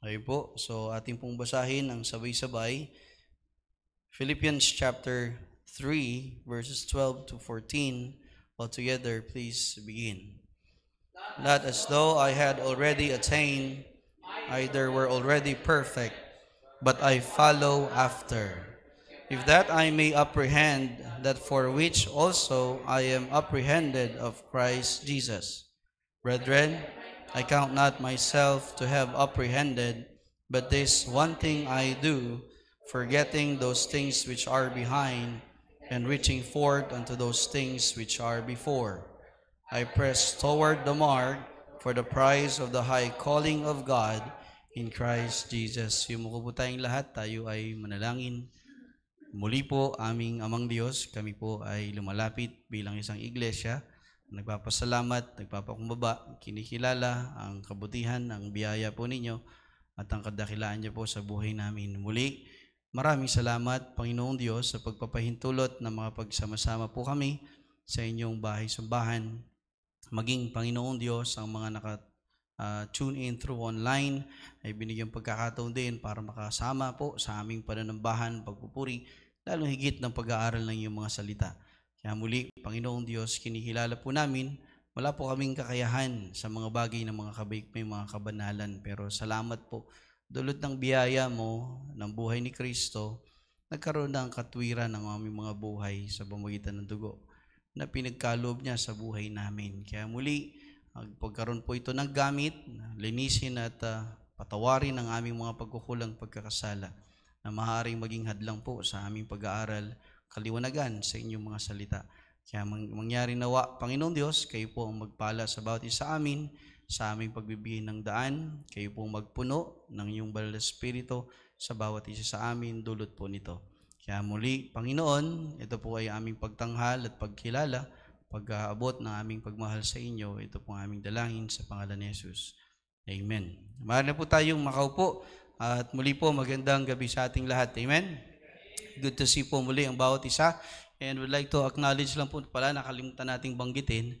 Okay po, so ating pong basahin ang sabay-sabay. Philippians chapter 3, verses 12 to 14. Altogether, please begin. Not as though I had already attained, either were already perfect, but I follow after. If that I may apprehend that for which also I am apprehended of Christ Jesus. Brethren, I count not myself to have apprehended, but this one thing I do, forgetting those things which are behind, and reaching forth unto those things which are before. I press toward the mark for the prize of the high calling of God in Christ Jesus. Yumuko po tayong lahat, tayo ay manalangin. Muli po, aming Amang Diyos, kami po ay lumalapit bilang isang iglesia. Nagpapasalamat, nagpapakumbaba, kinikilala ang kabutihan, ang biyaya po ninyo at ang kadakilaan niyo po sa buhay namin. Muli, maraming salamat, Panginoong Diyos, sa pagpapahintulot na makapagsama-sama po kami sa inyong bahay-sambahan. Maging Panginoong Diyos, ang mga tune in through online ay binigyan pagkakataon din para makasama po sa aming pananambahan, pagpupuri, lalo higit ng pag-aaral ng iyong mga salita. Kaya muli, Panginoong Diyos, kinikilala po namin, wala po kaming kakayahan sa mga bagay ng mga may mga kabanalan, pero salamat po, dulot ng biyaya mo ng buhay ni Kristo, nagkaroon ng katwiran ng aming mga buhay sa pamamagitan ng dugo na pinagkaloob niya sa buhay namin. Kaya muli, pagkaroon po ito ng gamit, linisin at patawarin ang aming mga pagkukulang pagkakasala na maaaring maging hadlang po sa aming pag-aaral, kaliwanagan sa inyong mga salita. Kaya mangyari nawa, Panginoong Diyos, kayo po ang magpala sa bawat isa amin, sa aming pagbibigay ng daan, kayo po magpuno ng iyong banal na Espiritu sa bawat isa sa amin, dulot po nito. Kaya muli, Panginoon, ito po ay aming pagtanghal at pagkilala, pag-aabot ng aming pagmahal sa inyo, ito po ang aming dalangin sa pangalan ni Jesus. Amen. Maaari na po tayong makaupo at muli po magandang gabi sa ating lahat. Amen. Good to see po muli ang bawat isa. And would like to acknowledge lang po pala, nakalimutan nating banggitin.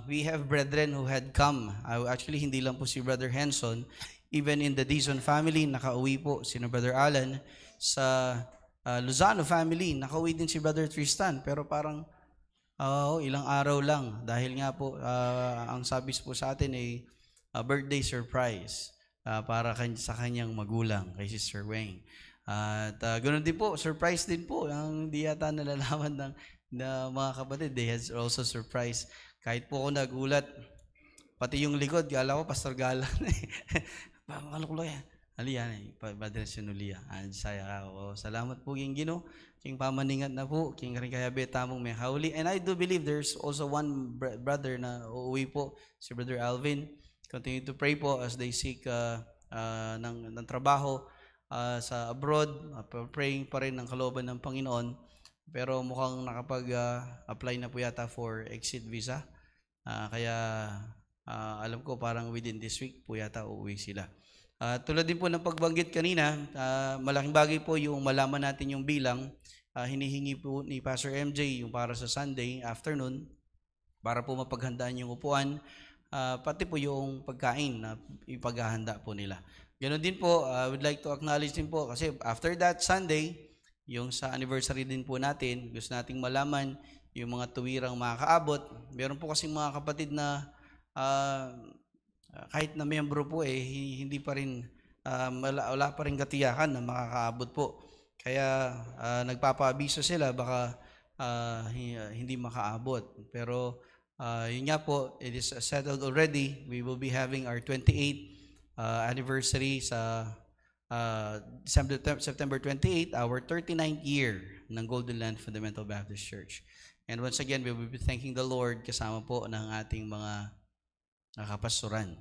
We have brethren who had come. Actually, hindi lang po si Brother Henson. Even in the Dizon family, nakauwi po si Brother Alan. Sa Lozano family, nakauwi din si Brother Tristan. Pero parang ilang araw lang. Dahil nga po, ang sabi po sa atin ay birthday surprise para sa kanyang magulang, kay Sister Weng. At ganoon din po, surprise din po. Ang di yata nalalaman ng mga kapatid, they had also surprise. Kahit po ako nagulat, pati yung likod, gala ko, Pastor Gala. Pangalakulo yan. Aliyan, Padre Sinulia. Saya ako. Salamat po, King Gino. King pamaningat na po. King rin kaya betamong may hauli. And I do believe there's also one brother na uuwi po, si Brother Alvin. Continue to pray po as they seek ng trabaho sa abroad. Praying pa rin ng kalooban ng Panginoon. Pero mukhang nakapag-apply na po yata for exit visa. Kaya alam ko parang within this week po yata uuwi sila. Tulad din po ng pagbanggit kanina, malaking bagay po yung malaman natin yung bilang. Hinihingi po ni Pastor MJ yung para sa Sunday afternoon para po mapaghandaan yung upuan, pati po yung pagkain na ipaghahanda po nila. Ganon din po, I would like to acknowledge din po kasi after that Sunday, yung sa anniversary din po natin, gusto nating malaman yung mga tuwirang makakaabot. Meron po kasing mga kapatid na kahit na miyembro po hindi pa rin wala pa rin katiyakan na makakaabot po. Kaya nagpapaabiso sila baka hindi makaabot. Pero yun nga po, it is settled already. We will be having our 28th anniversary sa September 28, our 39th year ng Golden Land Fundamental Baptist Church. And once again, we will be thanking the Lord kasama po ng ating mga kapastoran.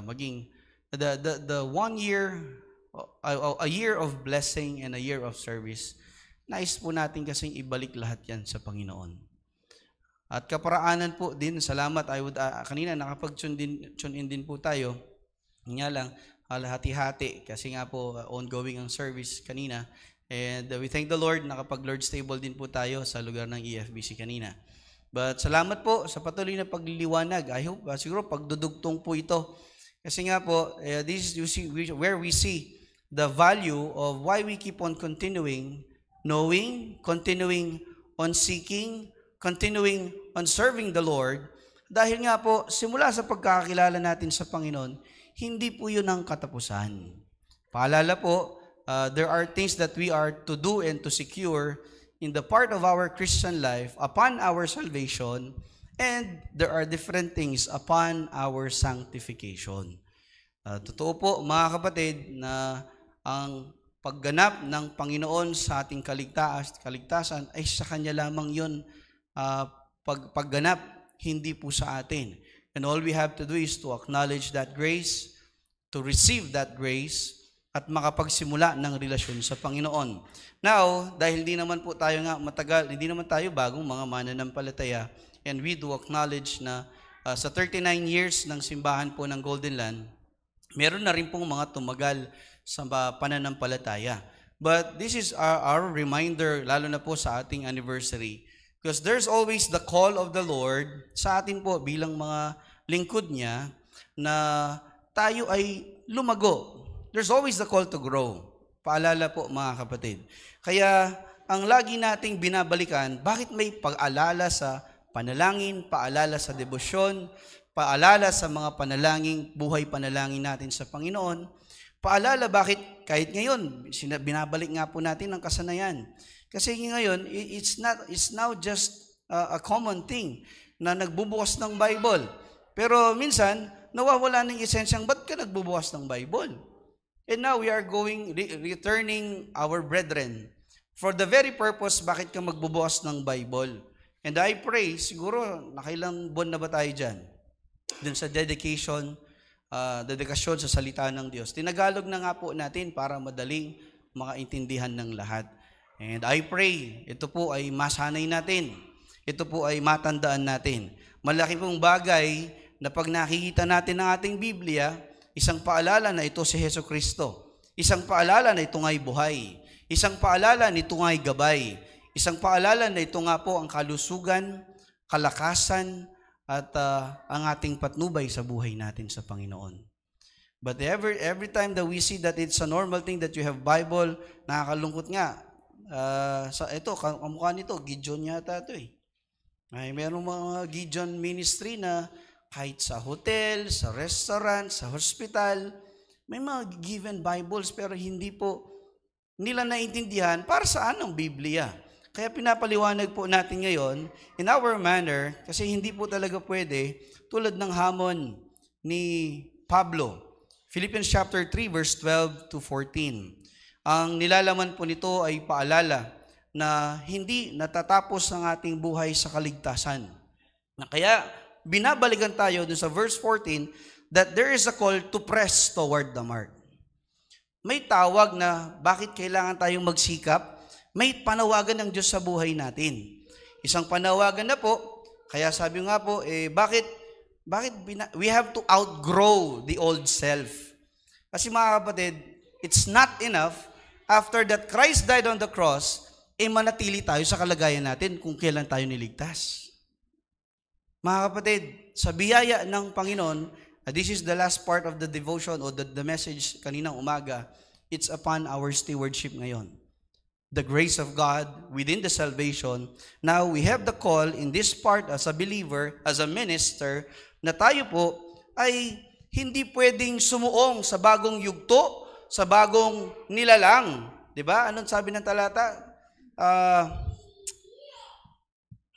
Maging the 1 year, a year of blessing and a year of service, nais po natin kasing ibalik lahat yan sa Panginoon. At kaparaanan po din, salamat, kanina nakapag-tune in din po tayo, nga lang, hati-hati, kasi nga po ongoing ang service kanina, and we thank the Lord, nakapag-Lord's table din po tayo sa lugar ng EFBC kanina. But salamat po sa patuloy na pagliliwanag. I hope, siguro pagdudugtong po ito. Kasi nga po, this is where we see the value of why we keep on continuing, knowing, continuing on seeking, continuing on serving the Lord. Dahil nga po, simula sa pagkakakilala natin sa Panginoon, hindi po yun ang katapusan. Paalala po, there are things that we are to do and to secure in the part of our Christian life upon our salvation, and there are different things upon our sanctification. Totoo po mga kapatid na ang pagganap ng Panginoon sa ating kaligtasan ay sa Kanya lamang yun pagganap, hindi po sa atin. And all we have to do is to acknowledge that grace, to receive that grace, at makapagsimula ng relasyon sa Panginoon. Now, dahil hindi naman po tayo hindi naman tayo bagong mga mananampalataya, and we do acknowledge na sa 39 years ng simbahan po ng Golden Land, meron na rin pong mga tumagal sa pananampalataya. But this is our reminder, lalo na po sa ating anniversary, because there's always the call of the Lord sa atin po bilang mga lingkod niya na tayo ay lumago. There's always the call to grow. Paalala po mga kapatid. Kaya ang lagi nating binabalikan, bakit may pag-alala sa panalangin, paalala sa debosyon, paalala sa mga panalangin, buhay panalangin natin sa Panginoon. Paalala bakit kahit ngayon, binabalik nga po natin ang kasanayan. Kasi ngayon, it's now just a common thing na nagbubukas ng Bible. Pero minsan, nawawala ng esensyang, ba't ka nagbubukas ng Bible? And now we are returning our brethren for the very purpose bakit ka magbubukas ng Bible. And I pray, siguro nakailang buwan na ba tayo dyan? Dun sa dedikasyon sa salita ng Diyos. Tinagalog na nga po natin para madaling makaintindihan ng lahat. And I pray, ito po ay masanay natin. Ito po ay matandaan natin. Malaki pong bagay na pag nakikita natin ang ating Biblia, isang paalala na ito si Hesus Kristo. Isang paalala na ito nga'y buhay. Isang paalala na ito nga'y gabay. Isang paalala na ito nga po ang kalusugan, kalakasan, at ang ating patnubay sa buhay natin sa Panginoon. But every time that we see that it's a normal thing that you have Bible, nakakalungkot nga. Ito, kamukha nito, Gideon yata ito eh. Ay, mayroong mga Gideon ministry na kahit sa hotel, sa restaurant, sa hospital, may mga given Bibles pero hindi po nila naintindihan para saan ang Biblia. Kaya pinapaliwanag po natin ngayon in our manner, kasi hindi po talaga pwede, tulad ng hamon ni Pablo. Philippians chapter 3 verse 12 to 14. Ang nilalaman po nito ay paalala na hindi natatapos ang ating buhay sa kaligtasan. Na kaya binabalikan tayo dun sa verse 14 that there is a call to press toward the mark. May tawag na bakit kailangan tayong magsikap. May panawagan ng Diyos sa buhay natin. Isang panawagan na po, kaya sabi nga po, bakit we have to outgrow the old self. Kasi mga kapatid, it's not enough after that Christ died on the cross, manatili tayo sa kalagayan natin kung kailan tayo niligtas. Mga kapatid, sa biyaya ng Panginoon, this is the last part of the devotion o the message kaninang umaga, it's upon our stewardship ngayon. The grace of God within the salvation. Now, we have the call in this part as a believer, as a minister, na tayo po ay hindi pwedeng sumuong sa bagong yugto, sa bagong nilalang. Diba? Anong sabi ng talata?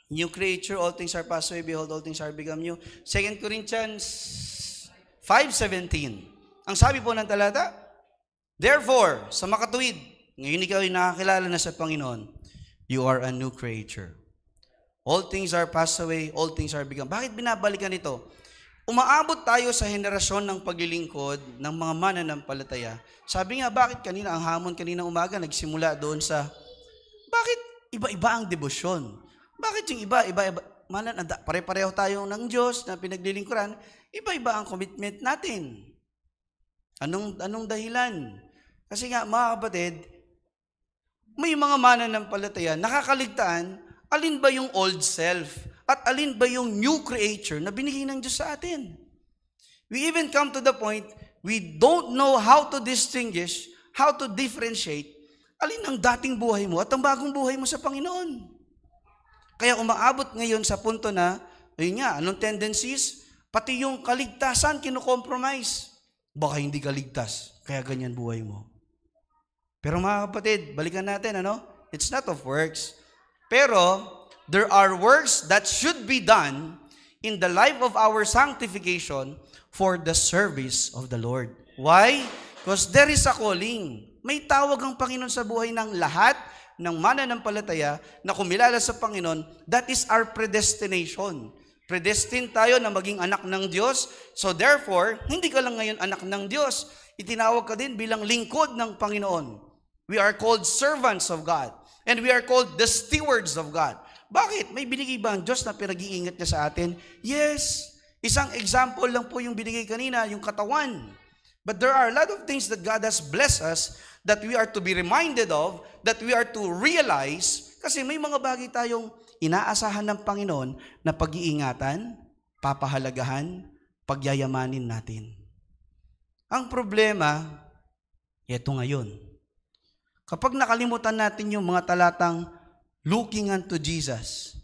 New creature, all things are passed away, behold, all things are become new. 2 Corinthians 5:17. Ang sabi po ng talata, therefore, sa makatuwid, ngayon ikaw ay nakakilala na sa Panginoon, you are a new creature. All things are passed away, all things are become. Bakit binabalikan ito? Umaabot tayo sa henerasyon ng paglilingkod ng mga mananampalataya. Sabi nga, bakit kanina, ang hamon kanina umaga, nagsimula doon sa, bakit iba-iba ang debosyon? Bakit yung iba, pare-pareho tayo ng Diyos na pinaglilingkuran, iba-iba ang commitment natin. Anong dahilan? Kasi nga, mga kapatid, may mga mananampalataya, nakakaligtaan, alin ba yung old self? At alin ba yung new creature na binigay ng Diyos sa atin? We even come to the point, we don't know how to distinguish, how to differentiate, alin ang dating buhay mo at ang bagong buhay mo sa Panginoon. Kaya umaabot ngayon sa punto na, ayun nga, anong tendencies? Pati yung kaligtasan, kino-compromise. Baka hindi ka ligtas, kaya ganyan buhay mo. Pero mga kapatid, balikan natin, It's not of works. Pero, there are works that should be done in the life of our sanctification for the service of the Lord. Why? Because there is a calling. May tawag ang Panginoon sa buhay ng lahat ng mananampalataya na kumilala sa Panginoon. That is our predestination. Predestined tayo na maging anak ng Diyos. So therefore, hindi ka lang ngayon anak ng Diyos. Itinawag ka din bilang lingkod ng Panginoon. We are called servants of God. And we are called the stewards of God. Bakit? May binigay ba ang Diyos na pinag-iingat niya sa atin? Yes. Isang example lang po yung binigay kanina, yung katawan. But there are a lot of things that God has blessed us that we are to be reminded of, that we are to realize, kasi may mga bagay tayong inaasahan ng Panginoon na pag-iingatan, papahalagahan, pagyayamanin natin. Ang problema, ito ngayon. Kapag nakalimutan natin yung mga talatang looking unto Jesus,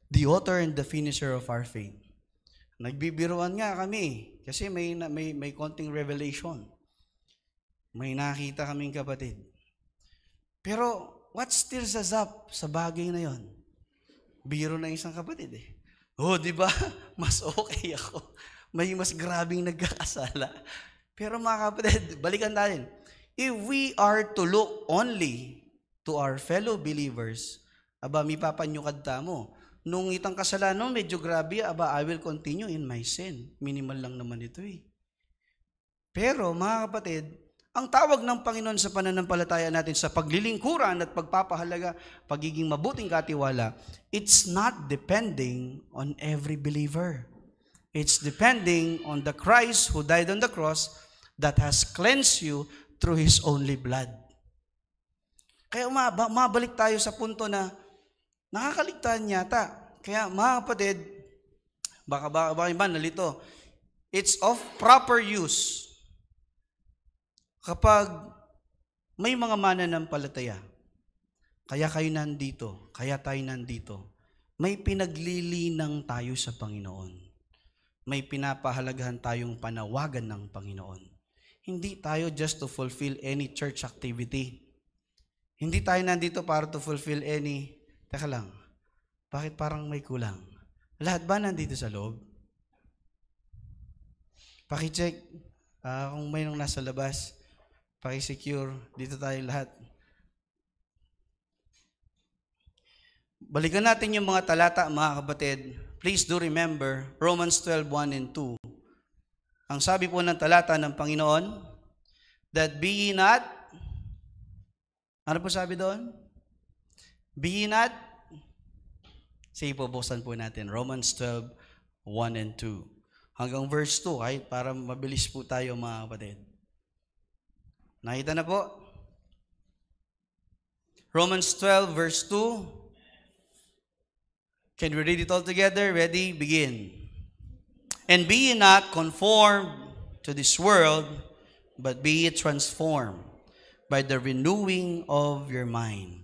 the author and the finisher of our faith. Nagbibiruan nga kami kasi may konting revelation. May nakita kaming kapatid. Pero what stirs us up sa bagay na yon? Biro na isang kapatid eh. Di ba? Mas okay ako. May mas grabing nagkakasala. Pero mga kapatid, balikan natin. If we are to look only to our fellow believers, may papanyukad mo. Nung itang kasalanan, medyo grabe, I will continue in my sin. Minimal lang naman ito eh. Pero mga kapatid, ang tawag ng Panginoon sa pananampalataya natin sa paglilingkuran at pagpapahalaga, pagiging mabuting katiwala, it's not depending on every believer. It's depending on the Christ who died on the cross that has cleansed you through His only blood. Kaya mabalik tayo sa punto na nakakaligtaan yata. Kaya mga kapatid, baka iba nalito, it's of proper use. Kapag may mga mananampalataya, kaya tayo nandito, may pinaglilinang tayo sa Panginoon. May pinapahalagahan tayong panawagan ng Panginoon. Hindi tayo just to fulfill any church activity. Hindi tayo nandito para to fulfill any, teka lang, bakit parang may kulang? Lahat ba nandito sa loob? Paki-check, kung may nung nasa labas, paki-secure, dito tayo lahat. Balikan natin yung mga talata, mga kapatid. Please do remember, Romans 12:1 and 2. Ang sabi po ng talata ng Panginoon, that be ye not, ano po sabi doon? Be ye not, sige po, buksan po natin, Romans 12:1 and 2. Hanggang verse 2, kahit para mabilis po tayo mga kapatid. Nakita na po? Romans 12 verse 2. Can we read it all together? Ready? Begin. And be ye not conformed to this world, but be ye transformed by the renewing of your mind.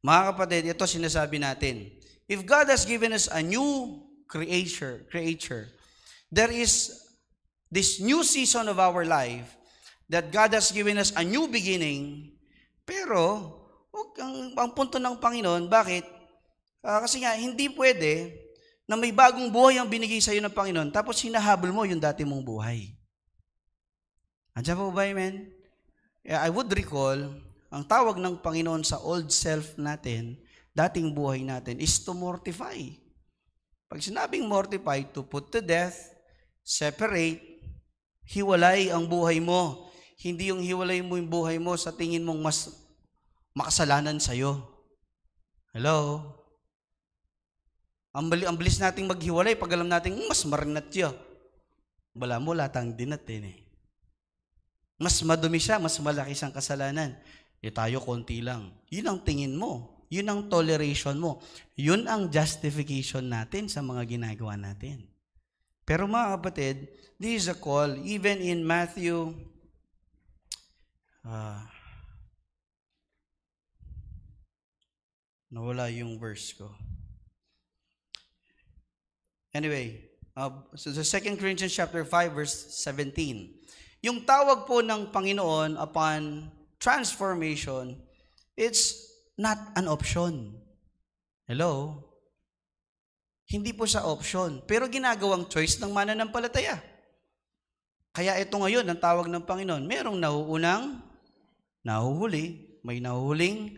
Mga kapatid, ito sinasabi natin. If God has given us a new creature, there is this new season of our life that God has given us a new beginning. Pero, ang punto ng Panginoon, bakit? Kasi nga, hindi pwede na may bagong buhay ang binigay sa iyo ng Panginoon, tapos hinahabol mo yung dati mong buhay. Andiyan po ba, amen? I would recall, ang tawag ng Panginoon sa old self natin, dating buhay natin, is to mortify. Pag sinabing mortify, to put to death, separate, hiwalay ang buhay mo. Hindi yung hiwalay mo yung buhay mo sa tingin mong mas makasalanan sa'yo. Hello? Ang bilis nating maghiwalay pag alam natin, mas marinat siya. Wala mo, latang dinat eh. Mas madumi siya, mas malaki siyang kasalanan. Tayo konti lang. Yun ang tingin mo. Yun ang toleration mo. Yun ang justification natin sa mga ginagawa natin. Pero mga kapatid, this is a call. Even in Matthew, nawala yung verse ko. Anyway, so the 2 Corinthians chapter 5 verse 17. Yung tawag po ng Panginoon upon transformation, it's not an option. Hello? Hindi po sa option, pero ginagawang choice ng mananampalataya. Kaya ito ngayon, ang tawag ng Panginoon, merong nauunang nahuhuli, may nahuhuling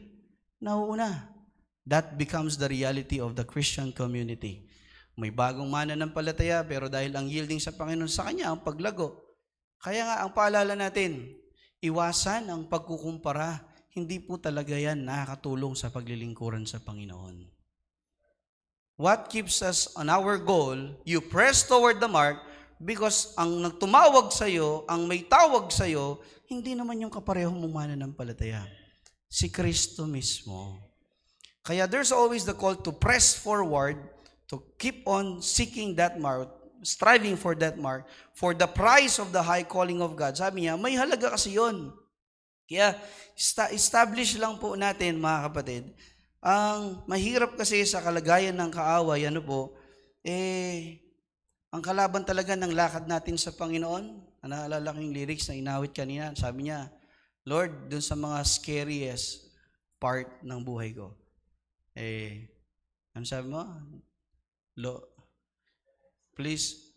nauuna. That becomes the reality of the Christian community. May bagong mananampalataya, pero dahil ang yielding sa Panginoon sa Kanya, ang paglago. Kaya nga, ang paalala natin, iwasan ang pagkukumpara. Hindi po talaga yan nakakatulong sa paglilingkuran sa Panginoon. What keeps us on our goal, you press toward the mark, because ang nagtumawag sa'yo, ang may tawag sa'yo, hindi naman yung kapareho mong mananampalataya. Si Kristo mismo. Kaya there's always the call to press forward, to keep on seeking that mark, striving for that mark, for the prize of the high calling of God. Sabi niya, may halaga kasi yun. Kaya establish lang po natin, mga kapatid, ang mahirap kasi sa kalagayan ng kaaway, ang kalaban talaga ng lakad natin sa Panginoon, naalala ko yung lyrics na inawit kanina, sabi niya, Lord, dun sa mga scariest part ng buhay ko, ano sabi mo? Please,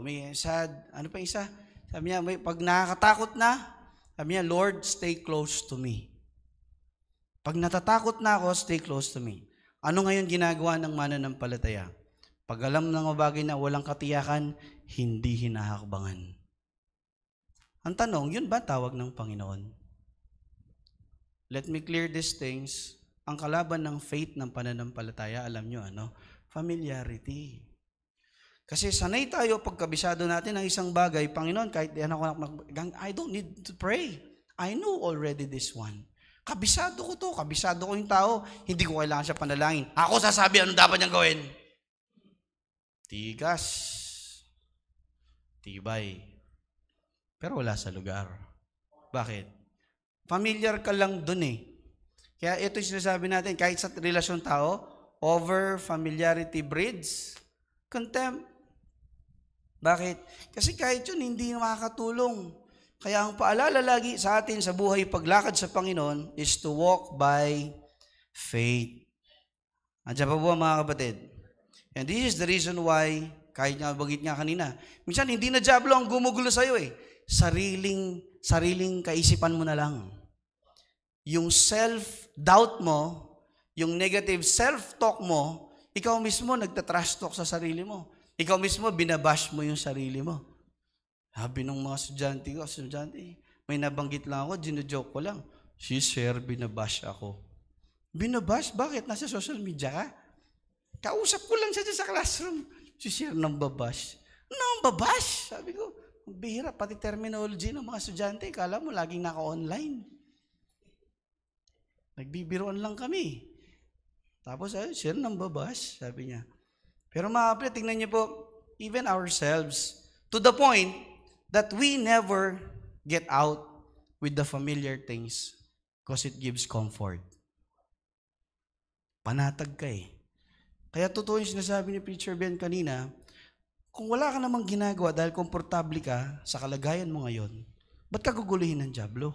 may sad, ano pa isa? Sabi niya, pag nakakatakot na, sabi niya, Lord, stay close to me. Pag natatakot na ako, stay close to me. Ano ngayon ginagawa ng mananampalataya? Pag alam ng mga bagay na walang katiyakan, hindi hinahakbangan. Ang tanong, yun ba tawag ng Panginoon? Let me clear these things. Ang kalaban ng faith ng pananampalataya, alam nyo, familiarity. Kasi sanay tayo pagkabisado natin ng isang bagay, Panginoon, kahit I don't need to pray. I know already this one. Kabisado ko to, kabisado ko yung tao, hindi ko kailangan siya panalangin. Ako sasabi anong dapat niyang gawin. Tigas. Tibay. Pero wala sa lugar. Bakit? Familiar ka lang dun eh. Kaya ito yung sinasabi natin, kahit sa relasyon tao, over familiarity breeds contempt. Bakit? Kasi kahit yun, hindi makakatulong. Kaya ang paalala lagi sa atin sa buhay paglakad sa Panginoon is to walk by faith. Andiyan pa po mga kapatid? And this is the reason why, kahit nga bagit nga kanina, minsan hindi na dyablo ang gumugulo sa'yo eh. Sariling kaisipan mo na lang. Yung self-doubt mo, yung negative self-talk mo, ikaw mismo nagtatrash talk sa sarili mo. Ikaw mismo binabash mo yung sarili mo. Sabi ng mga estudyante, may nabanggit lang ako, gino-joke ko lang. Si Sir, binabash ako. Binabash? Bakit? Nasa social media ka? Kausap ko lang siya sa classroom. Si Sir nang babash. Nang babash? Sabi ko, bihira, pati terminology ng mga estudyante, kala mo laging naka-online. Nagbibiroan lang kami. Tapos, Sir nang babash, sabi niya. Pero mga kapatid, tingnan niyo po, even ourselves, to the point that we never get out with the familiar things because it gives comfort. Panatag ka eh. Kaya totoo yung sinasabi ni Preacher Ben kanina, kung wala ka namang ginagawa dahil komportable ka sa kalagayan mo ngayon, ba't ka gugulihin ng dyablo?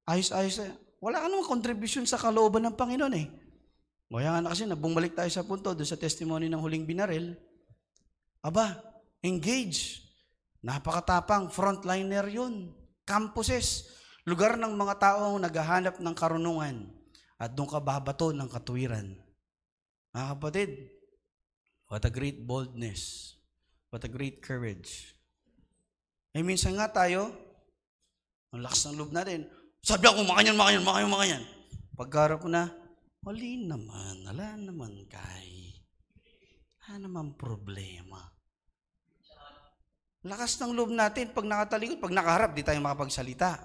Ayos-ayos eh. Wala ka namang contribution sa kalooban ng Panginoon eh. Kaya nga na kasi, bumalik tayo sa punto doon sa testimony ng huling binaril. Aba, engage. Napakatapang, frontliner yun. Campuses, lugar ng mga taong naghahanap ng karunungan at doon ka babato ng katuwiran. Mga kapatid, what a great boldness. What a great courage. Eh minsan nga tayo, ang lakas ng loob natin, sabi ako, makanyan. Pagkarap ko na, wala naman kay. Wala naman problema. Lakas ng loob natin, pag nakatalikod, pag nakaharap, di tayo makapagsalita.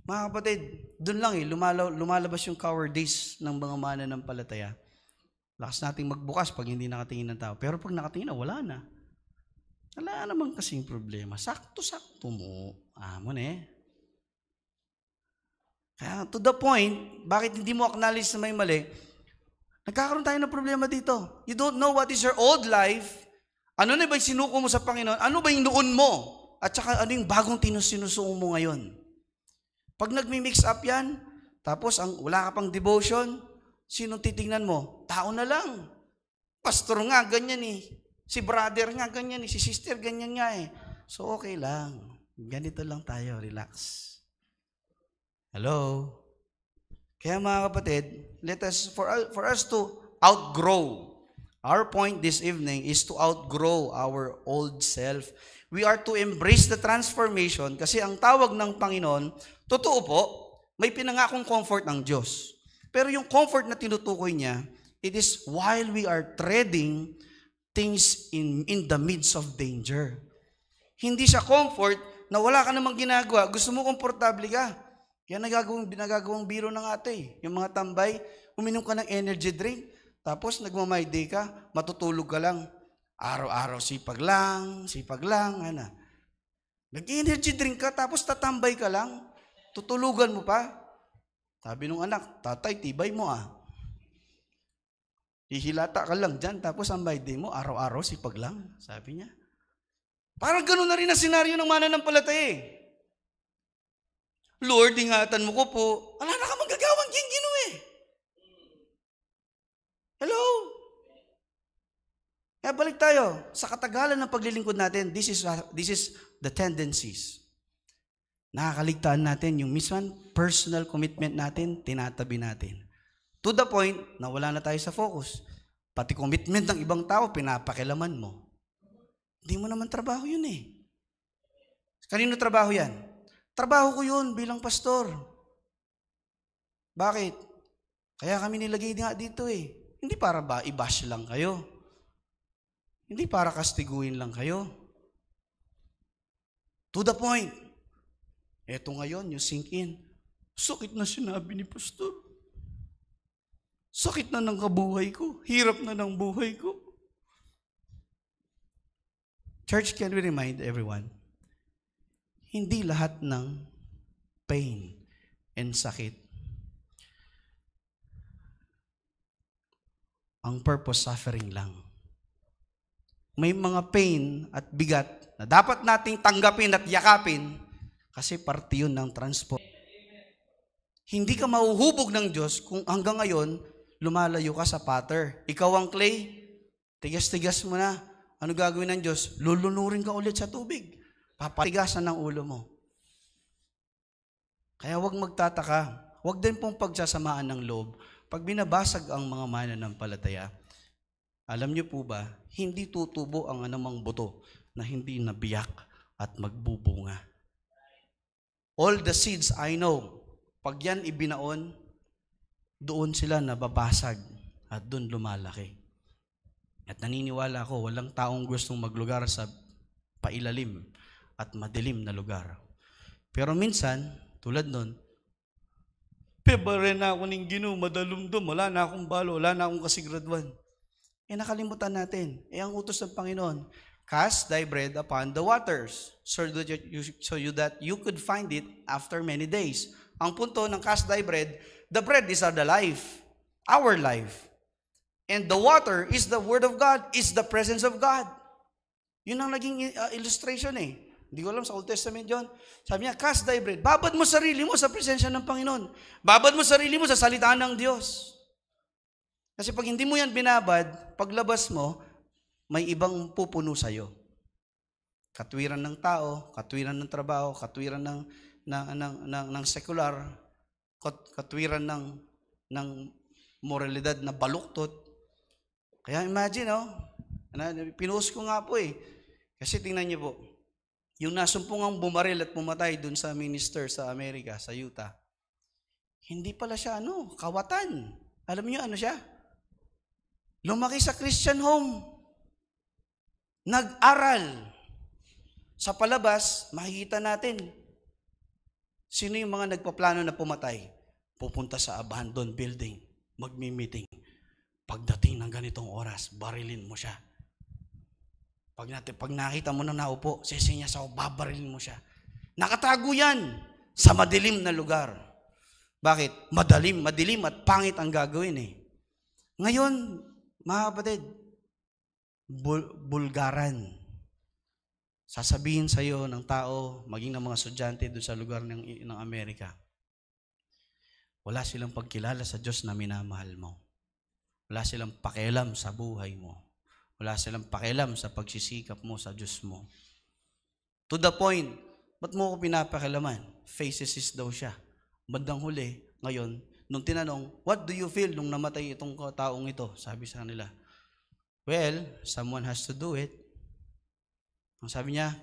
Mga kapatid, doon lang lumalabas yung cowardice ng mga mananampalataya. Lakas nating magbukas pag hindi nakatingin ng tao. Pero pag nakatingin na, wala na. Wala naman kasing problema. Sakto-sakto mo. Amon eh. Kaya to the point, bakit hindi mo acknowledge na may mali? Nagkakaroon tayo ng problema dito. You don't know what is your old life. Ano na ba yung sinuko mo sa Panginoon? Ano ba yung noon mo? At saka ano yung bagong sinusuong mo ngayon? Pag nagmi-mix up yan, tapos wala ka pang devotion, sinong titingnan mo? Tao na lang. Pastor nga, ganyan eh. Si brother nga, ganyan eh. Si sister, ganyan nga eh. So okay lang. Ganito lang tayo, relax. Hello? Kaya mga kapatid, for us to outgrow. Our point this evening is to outgrow our old self. We are to embrace the transformation kasi ang tawag ng Panginoon, totoo po, may pinangakong comfort ng Diyos. Pero yung comfort na tinutukoy niya, it is while we are treading things in the midst of danger. Hindi siya comfort na wala ka namang ginagawa, gusto mo komportable ka. Yan nagagawang biro ng ate. Yung mga tambay, uminom ka ng energy drink, tapos nagmamay day ka, matutulog ka lang. Araw-araw sipag lang, ano. Nag-energy drink ka, tapos tatambay ka lang, tutulugan mo pa. Sabi nung anak, tatay, tibay mo ah. Hihilata ka lang dyan, tapos ang my day mo, araw-araw sipag lang, sabi niya. Parang ganun na rin ang senaryo ng mananampalataya eh. Lord, ingatan mo ko po. Wala na ka magagawang gino eh. Hello? Kaya balik tayo. Sa katagalan ng paglilingkod natin, this is the tendencies. Nakakaligtaan natin yung mismong personal commitment natin, tinatabi natin. To the point na wala na tayo sa focus. Pati commitment ng ibang tao, pinapakilaman mo. Hindi mo naman trabaho yun eh. Kanino trabaho yan? Trabaho ko yun bilang pastor. Bakit? Kaya kami nilagay nga dito eh. Hindi para ba i-bash lang kayo. Hindi para kastiguin lang kayo. To the point. Eto ngayon, yung sink in. Sakit na sinabi ni pastor. Sakit na ng kabuhay ko. Hirap na ng buhay ko. Church, can we remind everyone? Hindi lahat ng pain and sakit ang purpose suffering lang. May mga pain at bigat na dapat nating tanggapin at yakapin kasi parte yun ng transport. Hindi ka mahuhubog ng Diyos kung hanggang ngayon lumalayo ka sa potter. Ikaw ang clay, tigas-tigas mo na. Ano gagawin ng Diyos? Lulunurin ka ulit sa tubig. Papatigasan ng ulo mo. Kaya huwag magtataka. Huwag din pong pagsasamaan ng loob. Pag binabasag ang mga mananampalataya, alam niyo po ba, hindi tutubo ang anumang buto na hindi nabiyak at magbubunga. All the seeds I know, pag yan ibinaon, doon sila nababasag at doon lumalaki. At naniniwala ako, walang taong gustong maglugar sa pailalim at madilim na lugar. Pero minsan, tulad nun, pebare na ako ng Ginoo, madalumdum, wala na akong balo, wala na akong kasigraduan. Nakalimutan natin. Ang utos ng Panginoon, cast thy bread upon the waters, so that you could find it after many days. Ang punto ng cast thy bread, the bread is the life, our life. And the water is the Word of God, is the presence of God. Yun ang naging illustration eh. Hindi ko alam sa Old Testament yun. Sabi niya, cast thy bread. Babad mo sarili mo sa presensya ng Panginoon. Babad mo sarili mo sa salita ng Diyos. Kasi pag hindi mo yan binabad, paglabas mo, may ibang pupuno sa'yo. Katwiran ng tao, katwiran ng trabaho, katwiran ng sekular, katwiran ng moralidad na baluktot. Kaya imagine, pinost ko nga po eh. Kasi tingnan niyo po, yung nasumpungang bumaril at pumatay dun sa minister sa Amerika, sa Utah, hindi pala siya kawatan. Alam niyo ano siya? Lumaki sa Christian home. Nag-aral. Sa palabas, makikita natin, sino yung mga nagpaplano na pumatay? Pupunta sa abandoned building, magmi-meeting. pagdating ng ganitong oras, barilin mo siya. Pag nakita mo na naupo, sisinyas ako, babarilin mo siya. Nakatago yan sa madilim na lugar. Bakit? Madilim at pangit ang gagawin eh. Ngayon, mga kapatid, bulgaran. Sasabihin sa iyo ng tao, maging ng mga estudyante doon sa lugar ng Amerika, wala silang pagkilala sa Diyos na minamahal mo. Wala silang pakialam sa buhay mo. Wala silang pakialam sa pagsisikap mo sa Diyos mo. To the point, ba't mo ko pinapakialaman? Facesist daw siya. Bandang huli, ngayon, nung tinanong, what do you feel nung namatay itong taong ito? Sabi sa kanila, well, someone has to do it. Ang sabi niya,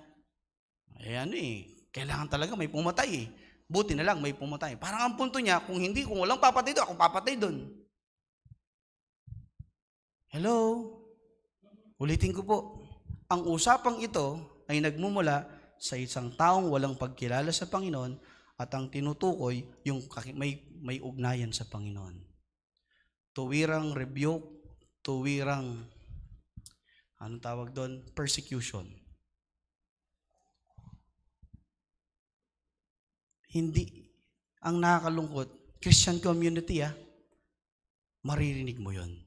kailangan talaga may pumatay eh. Buti na lang may pumatay. Parang ang punto niya, kung walang papatay doon, ako papatay doon. Hello? Ulitin ko po. Ang usapang ito ay nagmumula sa isang taong walang pagkilala sa Panginoon at ang tinutukoy yung may ugnayan sa Panginoon. Tuwirang rebuke, tuwirang, anong tawag doon? Persecution. Hindi, ang nakakalungkot, Christian community maririnig mo yon.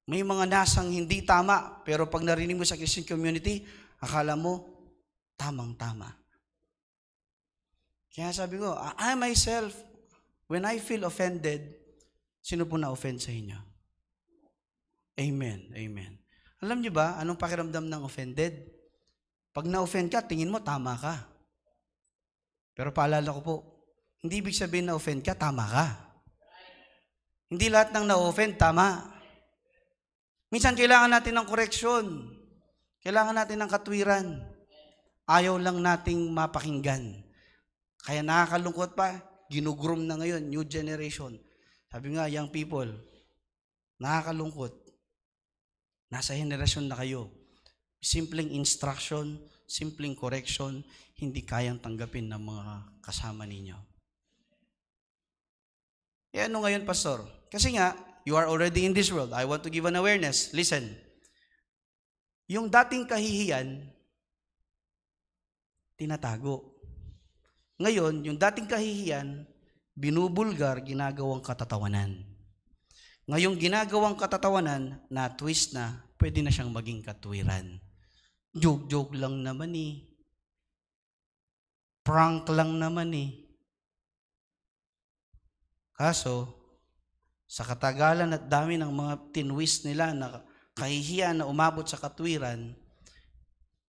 May mga nasang hindi tama, pero pag narinig mo sa Christian community, akala mo, tamang-tama. Kaya sabi ko, I myself, when I feel offended, sino po na-offend sa inyo? Amen, amen. Alam niyo ba, anong pakiramdam ng offended? Pag na-offend ka, tingin mo, tama ka. Pero paalala ko po, hindi ibig sabihin na-offend ka, tama ka. Hindi lahat ng na-offend, tama. Minsan kailangan natin ng koreksyon. Kailangan natin ng katwiran. Ayaw lang nating mapakinggan. Kaya nakakalungkot pa, ginugroom na ngayon, new generation. Sabi nga, young people, nakakalungkot. Nasa henerasyon na kayo. Simpleng instruction, simpleng correction, hindi kayang tanggapin ng mga kasama ninyo. Ano ngayon, Pastor? Kasi nga, you are already in this world. I want to give an awareness. Listen. Yung dating kahihiyan, tinatago. Ngayon, yung dating kahihiyan, binubulgar, ginagawang katatawanan. Ngayong ginagawang katatawanan, na-twist na, pwede na siyang maging katwiran. Joke-joke lang naman eh. Prank lang naman eh. Kaso, sa katagalan at dami ng mga tinwist nila na kahihiyan na umabot sa katwiran,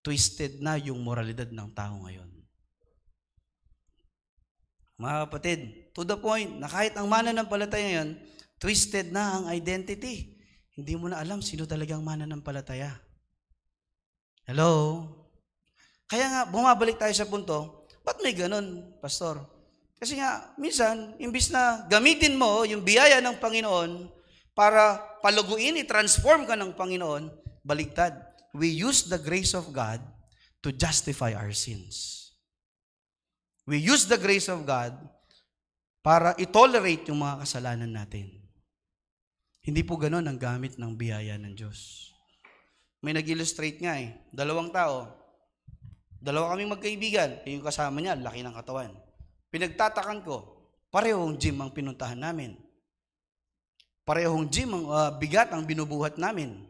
twisted na yung moralidad ng tao ngayon. Mga kapatid, to the point na kahit ang mananampalataya ngayon, twisted na ang identity. Hindi mo na alam sino talagang mananampalataya. Hello? Kaya nga, bumabalik tayo sa punto, ba't may ganun, Pastor? Kasi nga, minsan, imbis na gamitin mo yung biyaya ng Panginoon para paluguin, i-transform ka ng Panginoon, baligtad. We use the grace of God to justify our sins. We use the grace of God para i-tolerate yung mga kasalanan natin. Hindi po ganun ang gamit ng biyaya ng Diyos. May nag-illustrate nga dalawang tao. Dalawa kaming magkaibigan. Yung kasama niya, laki ng katawan. Pinagtatakan ko, parehong gym ang pinuntahan namin. Parehong gym ang bigat ang binubuhat namin.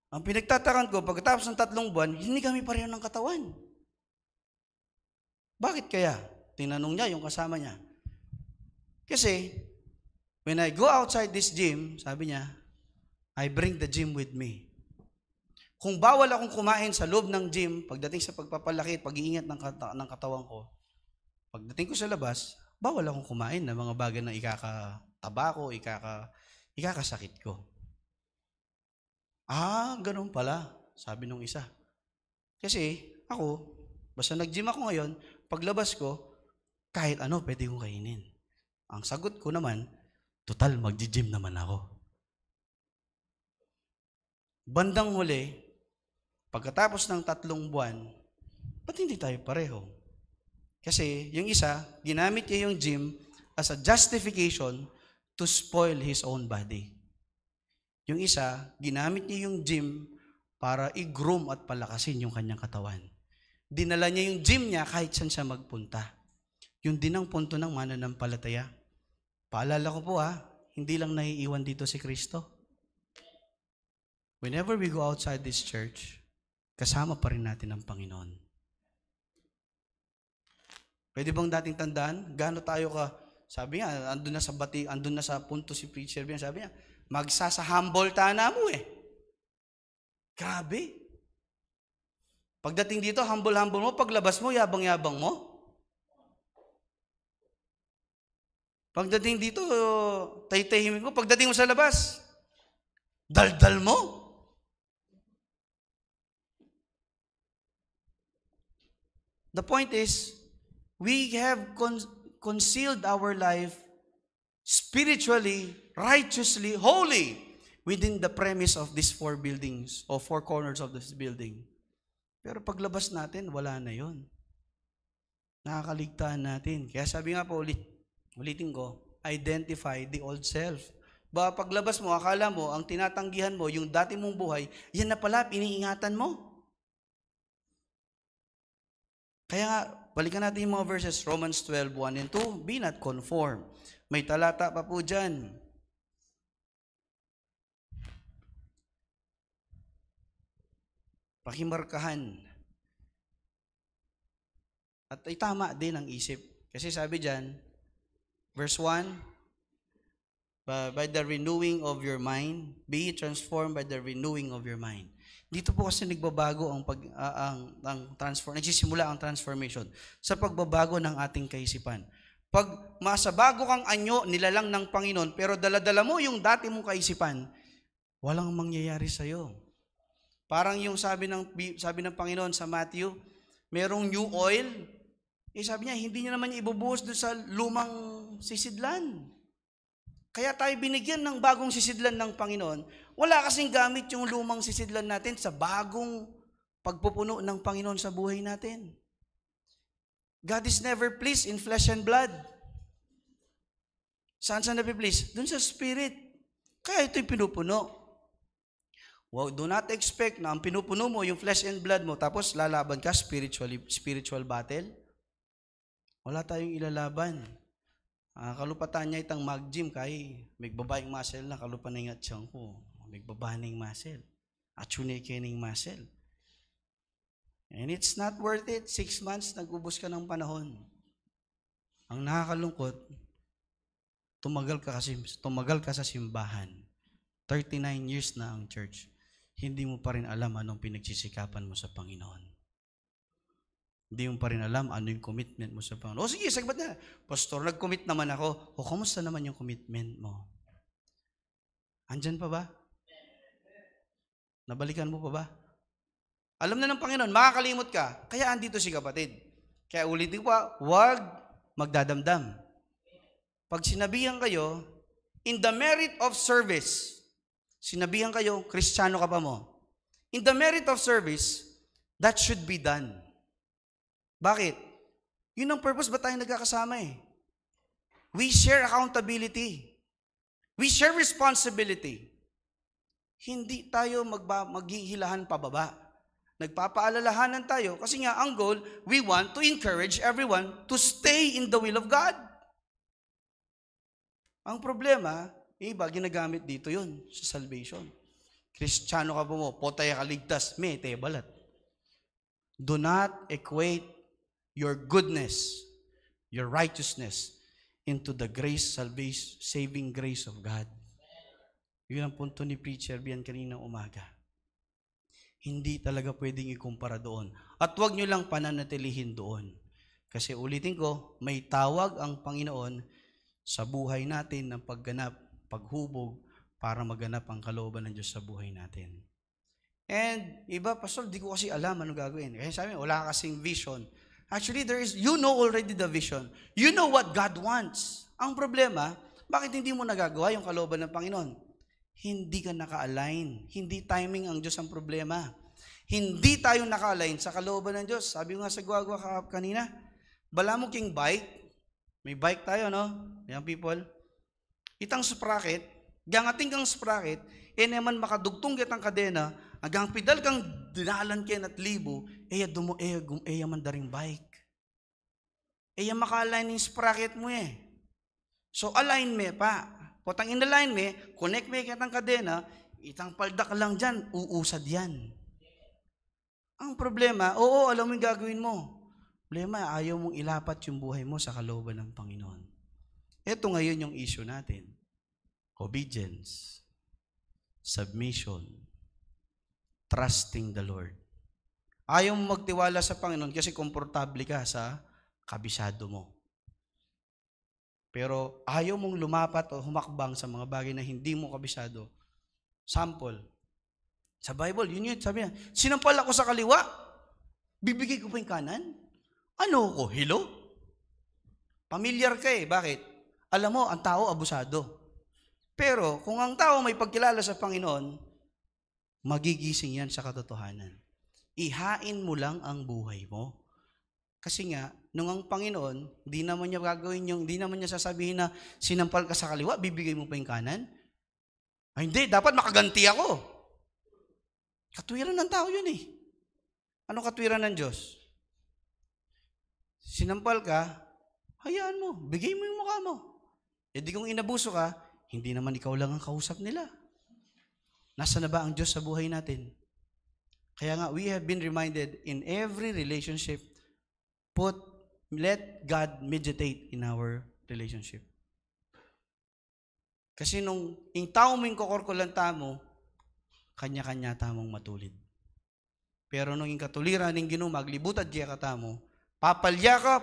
Ang pinagtatakan ko, pagkatapos ng 3 buwan, hindi kami pareho ng katawan. Bakit kaya? Tinanong niya yung kasama niya. Kasi, when I go outside this gym, sabi niya, I bring the gym with me. Kung bawal akong kumain sa loob ng gym, pagdating sa pagpapalaki at pag-iingat ng katawan ko, pagdating ko sa labas, bawal akong kumain ng mga bagay na ikakataba ko, ikakasakit ko. Ganun pala, sabi nung isa. Kasi ako, basta nag-gym ako ngayon, paglabas ko, kahit ano pwede kong kainin. Ang sagot ko naman, total mag-gym naman ako. Bandang huli, pagkatapos ng 3 buwan, ba't hindi tayo pareho? Kasi yung isa, ginamit niya yung gym as a justification to spoil his own body. Yung isa, ginamit niya yung gym para i-groom at palakasin yung kanyang katawan. Dinala niya yung gym niya kahit saan siya magpunta. Yun din ang punto ng mananampalataya. Paalala ko po hindi lang naiiwan dito si Kristo. Whenever we go outside this church, kasama pa rin natin ang Panginoon. Pwede bang dating tandaan? Gaano tayo sabi nga, andun na sa punto si preacher, sabi niya, magsasahambol tana mo Grabe. Pagdating dito, humble-humble mo, paglabas mo, yabang-yabang mo. Pagdating dito, tay-tahimik mo, pagdating mo sa labas, daldal mo. The point is, we have concealed our life spiritually, righteously, holy within the premise of these 4 buildings or 4 corners of this building. Pero paglabas natin, wala na yon. Nakakaligtaan natin. Kaya sabi nga po ulitin ko, identify the old self. Paglabas mo, akala mo, ang tinatanggihan mo, yung dati mong buhay, yan na pala, iniingatan mo. Kaya nga, balikan natin yung mga verses, Romans 12, 1 and 2, be not conformed. May talata pa po dyan. Pakimarkahan. At ay tama din ang isip. Kasi sabi dyan, verse 1, by the renewing of your mind, be transformed by the renewing of your mind. Dito po kasi nagbabago ang nagsisimula ang transformation sa pagbabago ng ating kaisipan. Pag masabago kang anyo, nilalang ng Panginoon, pero dala-dala mo yung dati mong kaisipan, walang mangyayari sa iyo. Parang yung sabi ng Panginoon sa Matthew, merong new oil, sabi niya, hindi niya naman ibubuhos doon sa lumang sisidlan. Kaya tayo binigyan ng bagong sisidlan ng Panginoon. Wala kasing gamit yung lumang sisidlan natin sa bagong pagpupuno ng Panginoon sa buhay natin. God is never pleased in flesh and blood. Saan napiplease? Doon sa spirit. Kaya ito'y pinupuno. Well, do not expect na ang pinupuno mo yung flesh and blood mo tapos lalaban ka spiritual battle. Wala tayong ilalaban. Kalupatan niya itang mag-gym kay may babaeng muscle na kalupan na yung atsyan ko. May babaeng muscle. Atsunay kayo muscle. And it's not worth it. 6 months, nag-ubos ka ng panahon. Ang nakakalungkot, tumagal ka sa simbahan. 39 years na ang church. Hindi mo pa rin alam anong pinagsisikapan mo sa Panginoon. Hindi mo pa rin alam ano yung commitment mo sa Panginoon. O sige, sagbat na. Pastor, nag-commit naman ako. O kumusta naman yung commitment mo? Andyan pa ba? Nabalikan mo pa ba? Alam na ng Panginoon, makakalimot ka. Kaya andito si kapatid. Kaya ulitin ko pa, huwag magdadamdam. Pag sinabihan kayo, in the merit of service, sinabihan kayo, Kristiyano ka pa mo. In the merit of service, that should be done. Bakit? Yun ang purpose ba tayo nagkakasama We share accountability. We share responsibility. Hindi tayo maghihilahan pababa. Nagpapaalalahanan tayo kasi nga ang goal, we want to encourage everyone to stay in the will of God. Ang problema, iba ginagamit dito yun sa salvation. Kristiyano ka po mo, potay kaligtas, may te balat. Do not equate your goodness, your righteousness into the grace, saving grace of God. Yun ang punto ni Preacher Bian kanina umaga. Hindi talaga pwedeng ikumpara doon. At huwag nyo lang pananatilihin doon. Kasi ulitin ko, may tawag ang Panginoon sa buhay natin ng pagganap, paghubog, para maganap ang kalooban ng Diyos sa buhay natin. And iba, Pastor, di ko kasi alam ano gagawin. Kaya sabi, wala kasing vision. Actually, you know already the vision. You know what God wants. Ang problema, bakit hindi mo nagagawa yung kalooban ng Panginoon? Hindi ka naka-align. Hindi timing ang Diyos ang problema. Hindi tayo naka-align sa kalooban ng Diyos. Sabi ko nga sa Guagua kanina, bala mo king bike, May bike tayo, no? Young people. Itang sprocket, gangating kang sprocket, naman makadugtong kitang kadena, agang pedal kang dinalan ken at libo, mandaring bike. Maka-align yung sprocket mo eh. So align me pa. Potang in-align me, connect me kitang kadena, itang paldak lang dyan, uusad yan. Ang problema, alam mo yung gagawin mo. Problema, ayaw mong ilapat yung buhay mo sa kalooban ng Panginoon. Ito ngayon yung issue natin. Obedience, submission, trusting the Lord. Ayaw mo magtiwala sa Panginoon kasi komportable ka sa kabisado mo. Pero ayaw mong lumapat o humakbang sa mga bagay na hindi mo kabisado. Sample, sa Bible, yun sabi niya, sinampal ako sa kaliwa, bibigay ko pa yung kanan? Ano ko? Hello? Pamilyar ka eh. Bakit? Alam mo, ang tao abusado. Pero kung ang tao may pagkilala sa Panginoon, magigising yan sa katotohanan. Ihain mo lang ang buhay mo. Kasi nga, nung ang Panginoon, hindi naman niya sasabihin na sinampal ka sa kaliwa, bibigay mo pa yung kanan. Ay, hindi, dapat makaganti ako. Katwiran ng tao yun eh. Ano katwiran ng Diyos? Sinampal ka, hayaan mo, bigay mo yung mukha mo. Di kung inabuso ka, hindi naman ikaw lang ang kausap nila. Nasa na ba ang Diyos sa buhay natin? Kaya nga, we have been reminded in every relationship, let God meditate in our relationship. Kasi nung yung tao mo yung kokorkulanta mo, kanya-kanya tamong matulid. Pero nung yung katuliran ng Ginoo maglibutad kaya katamo, papalya ka,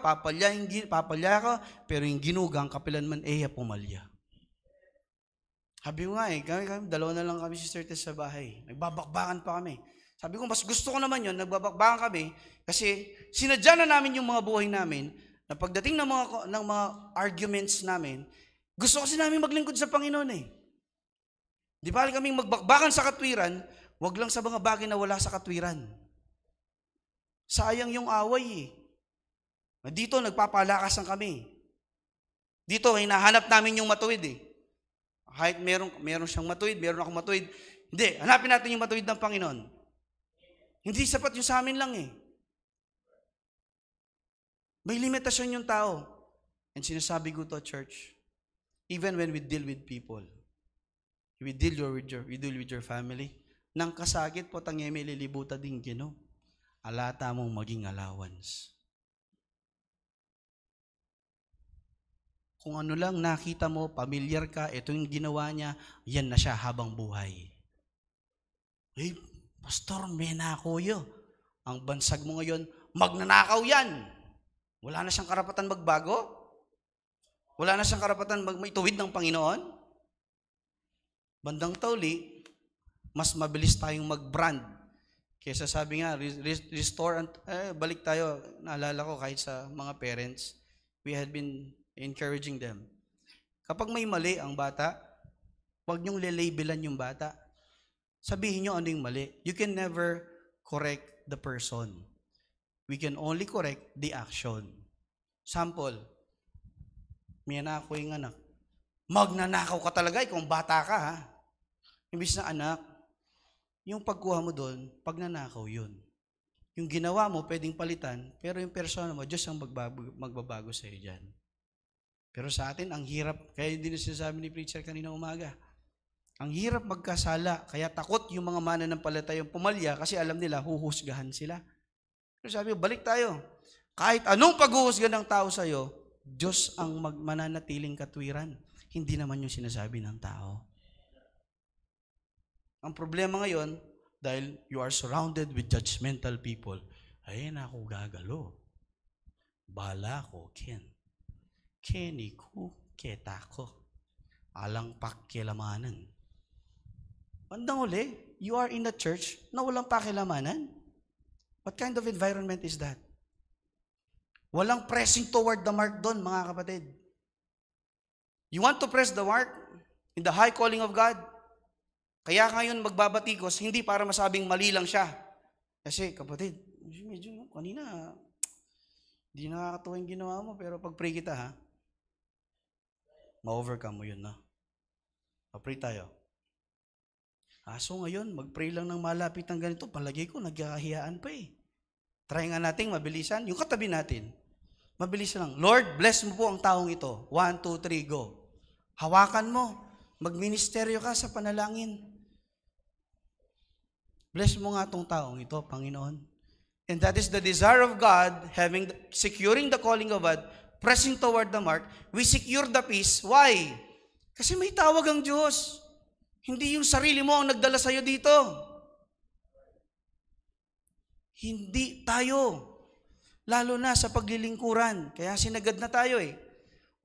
pero yung ginugang kapilan man pumalya. Sabi ko nga kami, dalawa na lang kami si Sister Tess sa bahay. Nagbabakbakan pa kami. Sabi ko, mas gusto ko naman yun, nagbabakbakan kami, kasi sinadya na namin yung mga buhay namin, na pagdating ng mga arguments namin, gusto kasi namin maglingkod sa Panginoon eh. Di ba kaming magbakbakan sa katwiran, wag lang sa mga bagay na wala sa katwiran. Sayang yung away eh. Dito, nagpapalakasan kami. Dito, hinahanap namin yung matuwid eh. Kahit meron siyang matuwid, meron akong matuwid. Hindi, hanapin natin yung matuwid ng Panginoon. Hindi sapat yung sa amin lang eh. May limitasyon yung tao. And sinasabi ko to church, even when we deal with people, we deal with your family, nang kasakit po tangye may lilibutan din Ginoo. Alata mong maging allowance. Kung ano lang nakita mo, pamilyar ka, ito yung ginawa niya, yan na siya habang buhay. Pastor, may nakuyo. Ang bansag mo ngayon, magnanakaw yan. Wala na siyang karapatan magbago? Wala na siyang karapatan maituwid ng Panginoon? Bandang tauli, mas mabilis tayong mag-brand. Kesa sabi nga, restore, balik tayo, naalala ko kahit sa mga parents, we had been encouraging them. Kapag may mali ang bata, huwag niyong lelabelan yung bata. Sabihin niyo ano yung mali. You can never correct the person. We can only correct the action. Sample, may anak ko yung anak. Magnanakaw ka talaga kung bata ka ha. Imbis na anak, yung pagkuha mo doon, pagnanakaw yun. Yung ginawa mo, pwedeng palitan, pero yung persona mo, Diyos ang magbabago sa iyo dyan. Pero sa atin, ang hirap, kaya hindi na sinasabi ni preacher kanina umaga, ang hirap magkasala, kaya takot yung mga mananampalatayang pumalya kasi alam nila, huhusgahan sila. Pero sabi ko, balik tayo. Kahit anong paghuhusga ng tao sa'yo, Diyos ang mananatiling katwiran. Hindi naman yung sinasabi ng tao. Ang problema ngayon, dahil you are surrounded with judgmental people, ay naku gagalo. Bala ko, Kenny ko, keta ko. Alang pakilamanan. Bandang uli, you are in a church na walang pakilamanan. What kind of environment is that? Walang pressing toward the mark doon, mga kapatid. You want to press the mark in the high calling of God? Kaya ngayon magbabatikos, hindi para masabing mali lang siya. Kasi kapatid, medyo kanina, hindi nakakatuwa yung ginawa mo, pero pag-pray kita ha, ma-overcome mo yun, no? Pray tayo. So ngayon, mag-pray lang ng malapit ng ganito, palagay ko, nagkakahiyaan pa eh. Try nga natin, mabilisan. Yung katabi natin, mabilisan lang. Lord, bless mo po ang taong ito. 1, 2, 3, go. Hawakan mo. Magministeryo ka sa panalangin. Bless mo nga itong taong ito, Panginoon. And that is the desire of God, securing the calling of God, pressing toward the mark. We secure the peace. Why? Kasi may tawag ang Diyos. Hindi yung sarili mo ang nagdala sa'yo dito. Hindi tayo. Lalo na sa paglilingkuran. Kaya sinagad na tayo eh.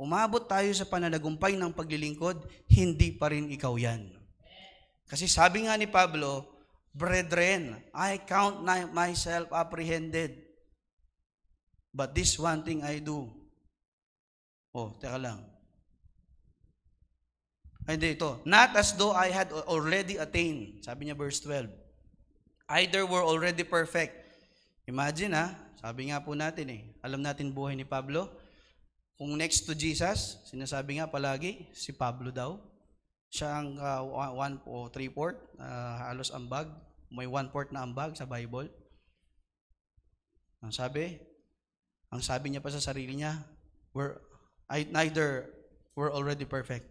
Umabot tayo sa pananagumpay ng paglilingkod, hindi pa rin ikaw yan. Kasi sabi nga ni Pablo, brethren, I count myself apprehended. But this one thing I do. Teka lang. Hindi ito. Not as though I had already attained. Sabi niya verse 12. Either were already perfect. Imagine sabi nga po natin alam natin buhay ni Pablo. Kung next to Jesus, sinasabi nga palagi, si Pablo daw. Siya ang 3/4, halos ambag. May 1/4 na ambag sa Bible. Ang sabi niya pa sa sarili niya, neither were already perfect.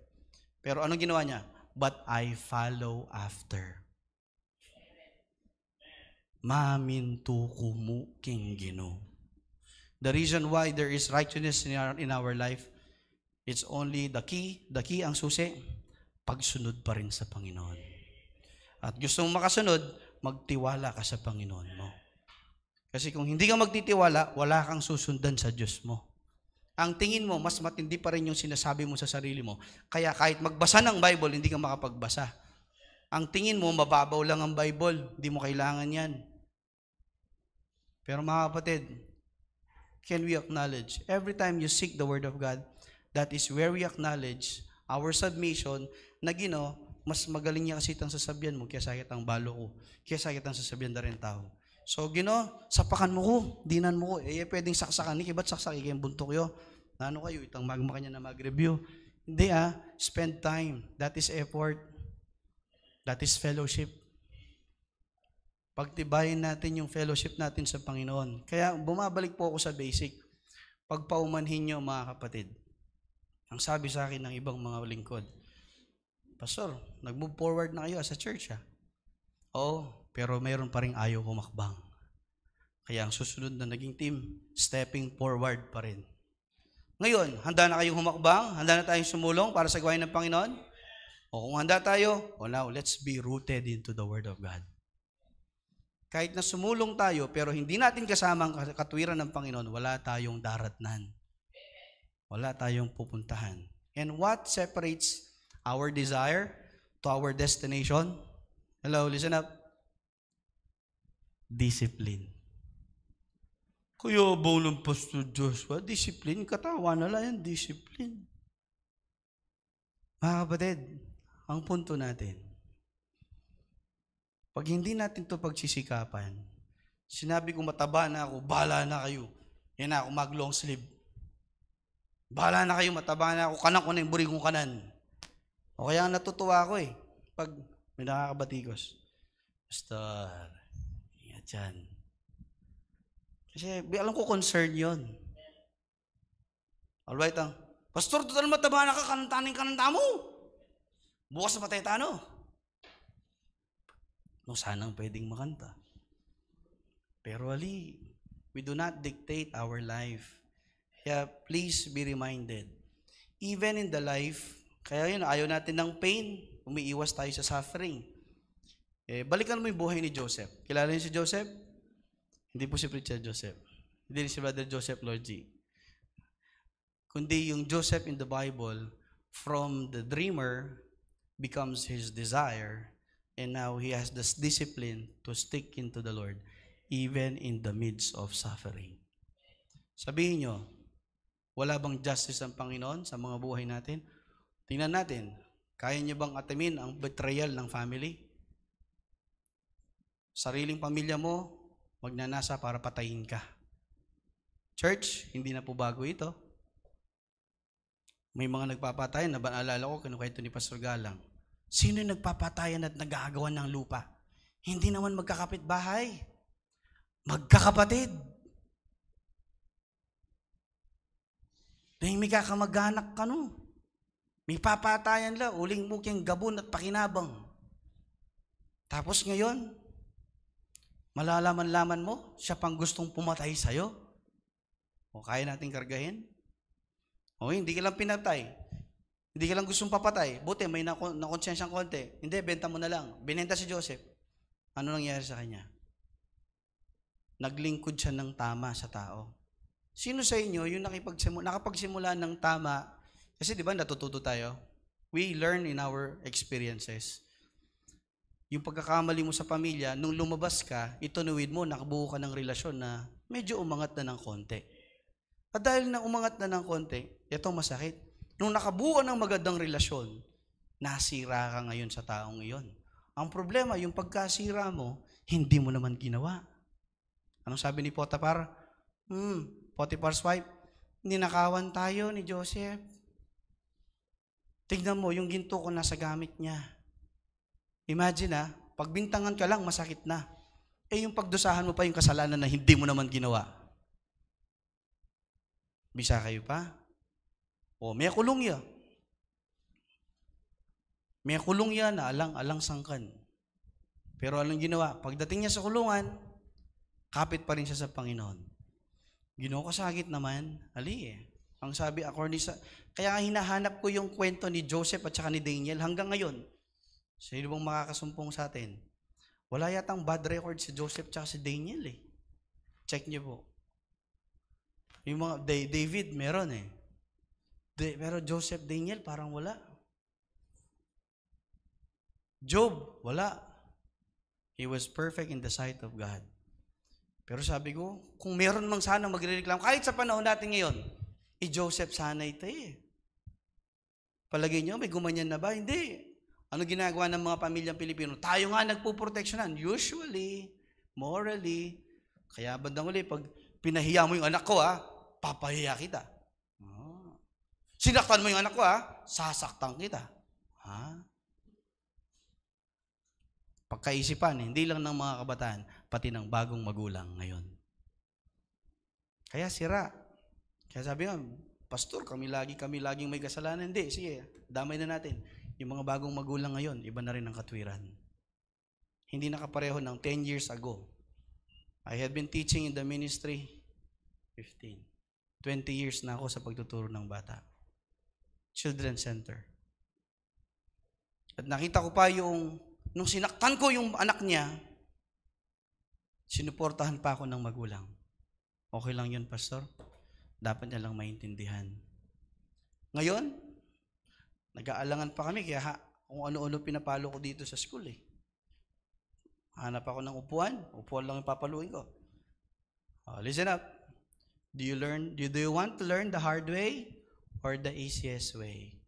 Pero anong ginawa niya? But I follow after. Maminto kumu king Ginoo. The reason why there is righteousness in our life, it's only the key ang susi, pagsunod pa rin sa Panginoon. At gusto mong makasunod, magtiwala ka sa Panginoon mo. Kasi kung hindi ka magtitiwala, wala kang susundan sa Diyos mo. Ang tingin mo, mas matindi pa rin yung sinasabi mo sa sarili mo. Kaya kahit magbasa ng Bible, hindi ka makapagbasa. Ang tingin mo, mababaw lang ang Bible. Hindi mo kailangan yan. Pero mga kapatid, can we acknowledge, every time you seek the Word of God, that is where we acknowledge our submission na mas magaling niya kasi itang sasabihan mo, kaya sakit ang balo ko, kaya sakit ang sasabihan na rin tao. So, sapakan mo ko, dinan mo ko, pwedeng saksakan ni, ba't saksakin kayong buntok yo? Ano kayo, itang magma kanya na mag-review. Hindi spend time. That is effort. That is fellowship. Pagtibayin natin yung fellowship natin sa Panginoon. Kaya bumabalik po ako sa basic. Pagpaumanhin nyo mga kapatid. Ang sabi sa akin ng ibang mga lingkod, Pastor, nag-move forward na kayo as a church Oo, pero mayroon pa rin ayaw humakbang. Kaya ang susunod na naging team, stepping forward pa rin. Ngayon, handa na kayong humakbang? Handa na tayong sumulong para sa gawain ng Panginoon? O kung handa tayo, now let's be rooted into the Word of God. Kahit na sumulong tayo, pero hindi natin kasama ang katwiran ng Panginoon, wala tayong daratnan. Wala tayong pupuntahan. And what separates our desire to our destination? Hello, listen up. Discipline. Kuya, ng Pastor Joshua, discipline, katawa na lang yan, discipline. Mga kapatid, ang punto natin, pag hindi natin ito pagsisikapan, sinabi ko mataba na ako, bahala na kayo. Yan na ako, mag-long sleeve. Bahala na kayo, mataba na ako, kanan ko na yung buri kong kanan. O kaya natutuwa ako pag may nakakabatikos. Pastor, ingat yan. Kasi alam ko concern yun. Alright Pastor, total mataba na ka, kananta mo. Bukas na patay tano. Sanang pwedeng makanta. Pero we do not dictate our life. Kaya please be reminded, even in the life, kaya ayaw natin ng pain, umiiwas tayo sa suffering. Balikan mo yung buhay ni Joseph. Kilala niyo si Joseph? Hindi po si Preacher Joseph. Hindi si Brother Joseph Lord G. Kundi yung Joseph in the Bible, from the dreamer becomes his desire, and now he has this discipline to stick into the Lord, even in the midst of suffering. Sabihin nyo, wala bang justice ang Panginoon sa mga buhay natin? Tingnan natin, kaya niyo bang atamin ang betrayal ng family? Sariling pamilya mo, magnanasa para patayin ka. Church, hindi na po bago ito. May mga nagpapatayan na naalala ko, kinukwento ni Pastor Galang. Sino yung nagpapatayan at nag-aagawan ng lupa? Hindi naman magkakapit-bahay. Magkakapatid. Dahil may kakamag-anak ka no. May papatayan la, uling muking gabon at pakinabang. Tapos ngayon, malalaman-laman mo, siya pang gustong pumatay sa'yo. O kaya natin kargahin? O hindi ka lang pinatay. Hindi ka lang gustong papatay. Buti, may nakonsensyang konti. Hindi, benta mo na lang. Binenta si Joseph. Ano nangyari sa kanya? Naglingkod siya ng tama sa tao. Sino sa inyo yung nakapagsimula ng tama? Kasi di ba natututo tayo? We learn in our experiences. Yung pagkakamali mo sa pamilya, nung lumabas ka, itunuwid mo, nakabuo ka ng relasyon na medyo umangat na ng konti. At dahil na umangat na ng konti, ito masakit. Nung nakabuo ng magandang relasyon, nasira ka ngayon sa taong iyon. Ang problema, yung pagkasira mo, hindi mo naman ginawa. Anong sabi ni Potiphar? Potiphar's wife, ninakawan tayo ni Joseph. Tignan mo, yung ginto ko nasa gamit niya. Imagine pagbintangan ka lang, masakit na. Yung pagdusahan mo pa yung kasalanan na hindi mo naman ginawa. Bisa kayo pa? May kulong ya. May kulong ya na alang sangkan. Pero anong ginawa? Pagdating niya sa kulungan, kapit pa rin siya sa Panginoon. Ginoo ko sagit naman, Ang sabi, kaya hinahanap ko yung kwento ni Joseph at saka ni Daniel hanggang ngayon. Sino bang makakasumpong sa atin? Wala yatang bad record si Joseph at saka si Daniel Check niyo po. Yung mga David, meron pero Joseph, Daniel, parang wala. Job, wala. He was perfect in the sight of God. Pero sabi ko, kung meron mang sana magrereklamo, kahit sa panahon natin ngayon, Joseph sana ito Palagay nyo, may gumanyan na ba? Hindi. Ano ginagawa ng mga pamilyang Pilipino? Tayo nga nagpuproteksyonan. Usually, morally. Kaya bandang uli, pag pinahiya mo yung anak ko, papahiya kita. Sinaktan mo yung anak ko, sasaktan kita. Pagkaisipan, hindi lang ng mga kabataan, pati ng bagong magulang ngayon. Kaya sira. Kaya sabi nga, Pastor, kami laging may kasalanan. Hindi, sige, damay na natin. Yung mga bagong magulang ngayon, iba na rin ang katwiran. Hindi nakapareho ng 10 years ago. I had been teaching in the ministry 20 years na ako sa pagtuturo ng bata. Children's Center. At nakita ko pa nung sinaktan ko yung anak niya, sinuportahan pa ako ng magulang. Okay lang yun, Pastor? Dapat niya lang maintindihan. Ngayon, nag-aalangan pa kami, kaya kung ano-ano pinapalo ko dito sa school Hanap ako ng upuan lang yung papaluin ko. Listen up. Do you want to learn the hard way or the easiest way?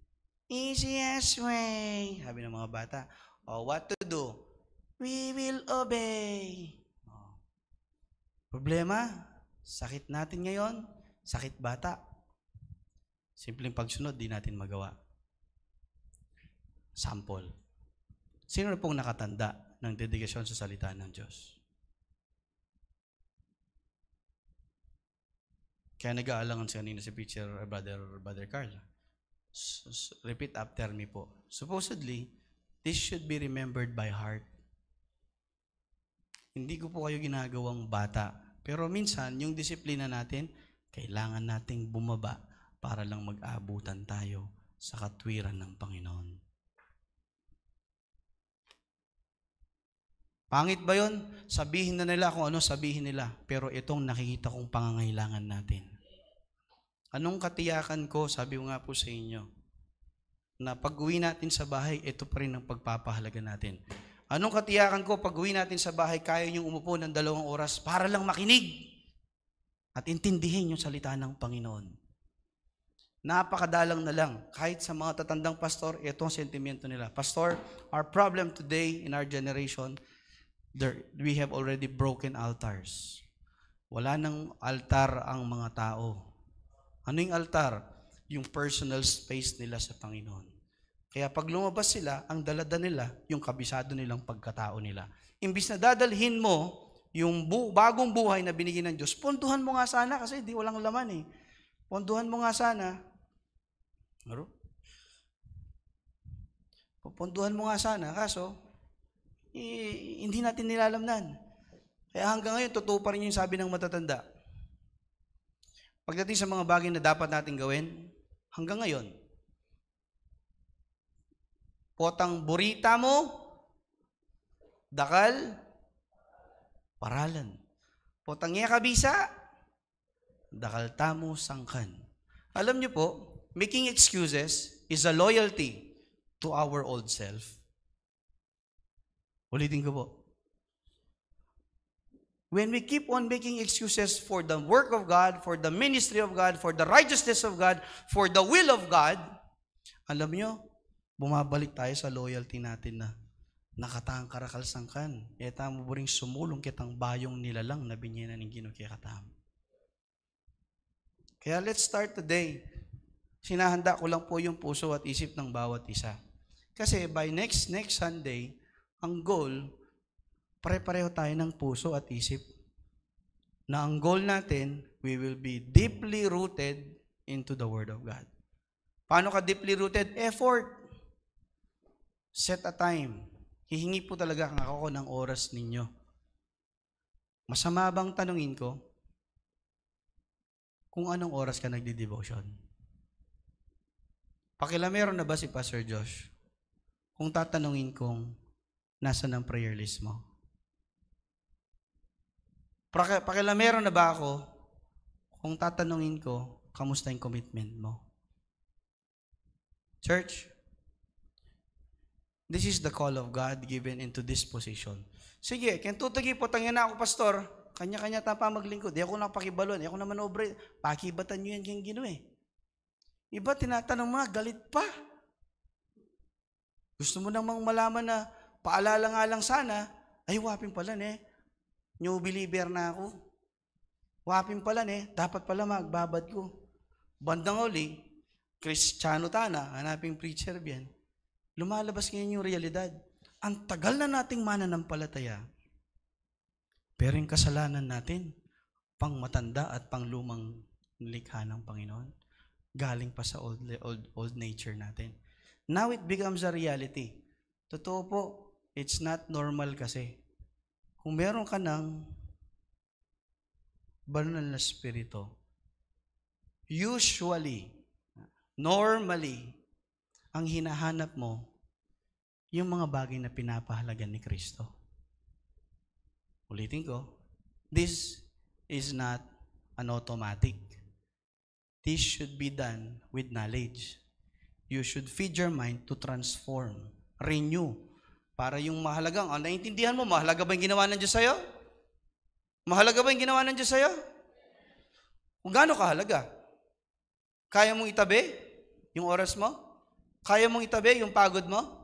Easiest way. Sabi ng mga bata. What to do? We will obey. Problema, sakit natin ngayon, sakit bata. Simpleng pagsunod, di natin magawa. Sample. Sino na pong nakatanda ng dedikasyon sa salita ng Diyos? Kaya nag-aalangan sa kanina si preacher, Brother Carl. Repeat after me po. Supposedly, this should be remembered by heart. Hindi ko po kayo ginagawang bata. Pero minsan, yung disiplina natin, kailangan nating bumaba para lang mag-aabutan tayo sa katwiran ng Panginoon. Pangit ba yun? Sabihin na nila kung ano sabihin nila. Pero itong nakikita kong pangangailangan natin. Anong katiyakan ko, sabi ko nga po sa inyo, na pag-uwi natin sa bahay, ito pa rin ang pagpapahalaga natin. Anong katiyakan ko, pag-uwi natin sa bahay, kaya niyong umupo ng 2 oras para lang makinig at intindihin yung salita ng Panginoon. Napakadalang na lang. Kahit sa mga tatandang pastor, ito ang sentimento nila. Pastor, our problem today in our generation, we have already broken altars. Wala nang altar ang mga tao. Ano yung altar? yung personal space nila sa Panginoon. Kaya pag lumabas sila, ang dalada nila, yung kabisado nilang pagkatao nila. Imbis na dadalhin mo yung bagong buhay na binigyan ng Diyos, ponduhan mo nga sana kasi di walang laman eh. Ponduhan mo nga sana. Ano? Ponduhan mo nga sana, kaso hindi natin nilalamnan. Kaya hanggang ngayon, totoo pa rin yung sabi ng matatanda. Pagdating sa mga bagay na dapat natin gawin, hanggang ngayon, potang burita mo, dakal, paralan. Potang iya kabisa, dakal tamo sangkan. Alam niyo po, making excuses is a loyalty to our old self. Ulitin ko po. When we keep on making excuses for the work of God, for the ministry of God, for the righteousness of God, for the will of God, alam niyo, bumabalik tayo sa loyalty natin na nakatang karakalsangkan. Eta mo buring sumulong kitang bayong nilalang na binyanan ng Ginoo kay katam. Kaya let's start today. Sinahanda ko lang po yung puso at isip ng bawat isa. Kasi by next Sunday, ang goal, pare-pareho tayo ng puso at isip. Na ang goal natin, we will be deeply rooted into the Word of God. Paano ka deeply rooted? Effort. Set a time. Hihingi po talaga ako ng oras ninyo. Masama bang tanungin ko kung anong oras ka nagdi-devotion? Pakilamero na ba si Pastor Josh? Kung tatanungin kong nasa ng prayer list mo? Pakilamero na ba ako kung tatanungin ko kamusta yung commitment mo? Church, this is the call of God given into this position. Sige, kentutagi po, tangyan na ako, pastor. Kanya-kanya tapa maglingkod. Di ako napakibalon. Di ako naman obre. Pakibatan nyo yan kayong Ginoo eh. Iba, tinatanong mo, galit pa. Gusto mo namang malaman na paalala nga lang sana, ay wapin pala new believer na ako. Wapin pala dapat pala magbabad ko. Bandang uli, Kristiyano tana, hanaping preacher biyan. Lumalabas ngayon yung realidad. Ang tagal na nating mananampalataya. Pero yung kasalanan natin, pang matanda at pang lumang likha ng Panginoon, galing pa sa old nature natin. Now it becomes a reality. Totoo po, it's not normal kasi. Kung meron ka ng banal na spirito, usually, normally, ang hinahanap mo, yung mga bagay na pinapahalagan ni Kristo. Ulitin ko, this is not an automatic. This should be done with knowledge. You should feed your mind to transform, renew, para yung mahalagang, naiintindihan mo, mahalaga ba yung ginawa ng Diyos sa'yo? Mahalaga ba yung ginawa ng Diyos sa'yo? Kung gaano kahalaga? Kaya mong itabi yung oras mo? Kaya mong itabi yung pagod mo?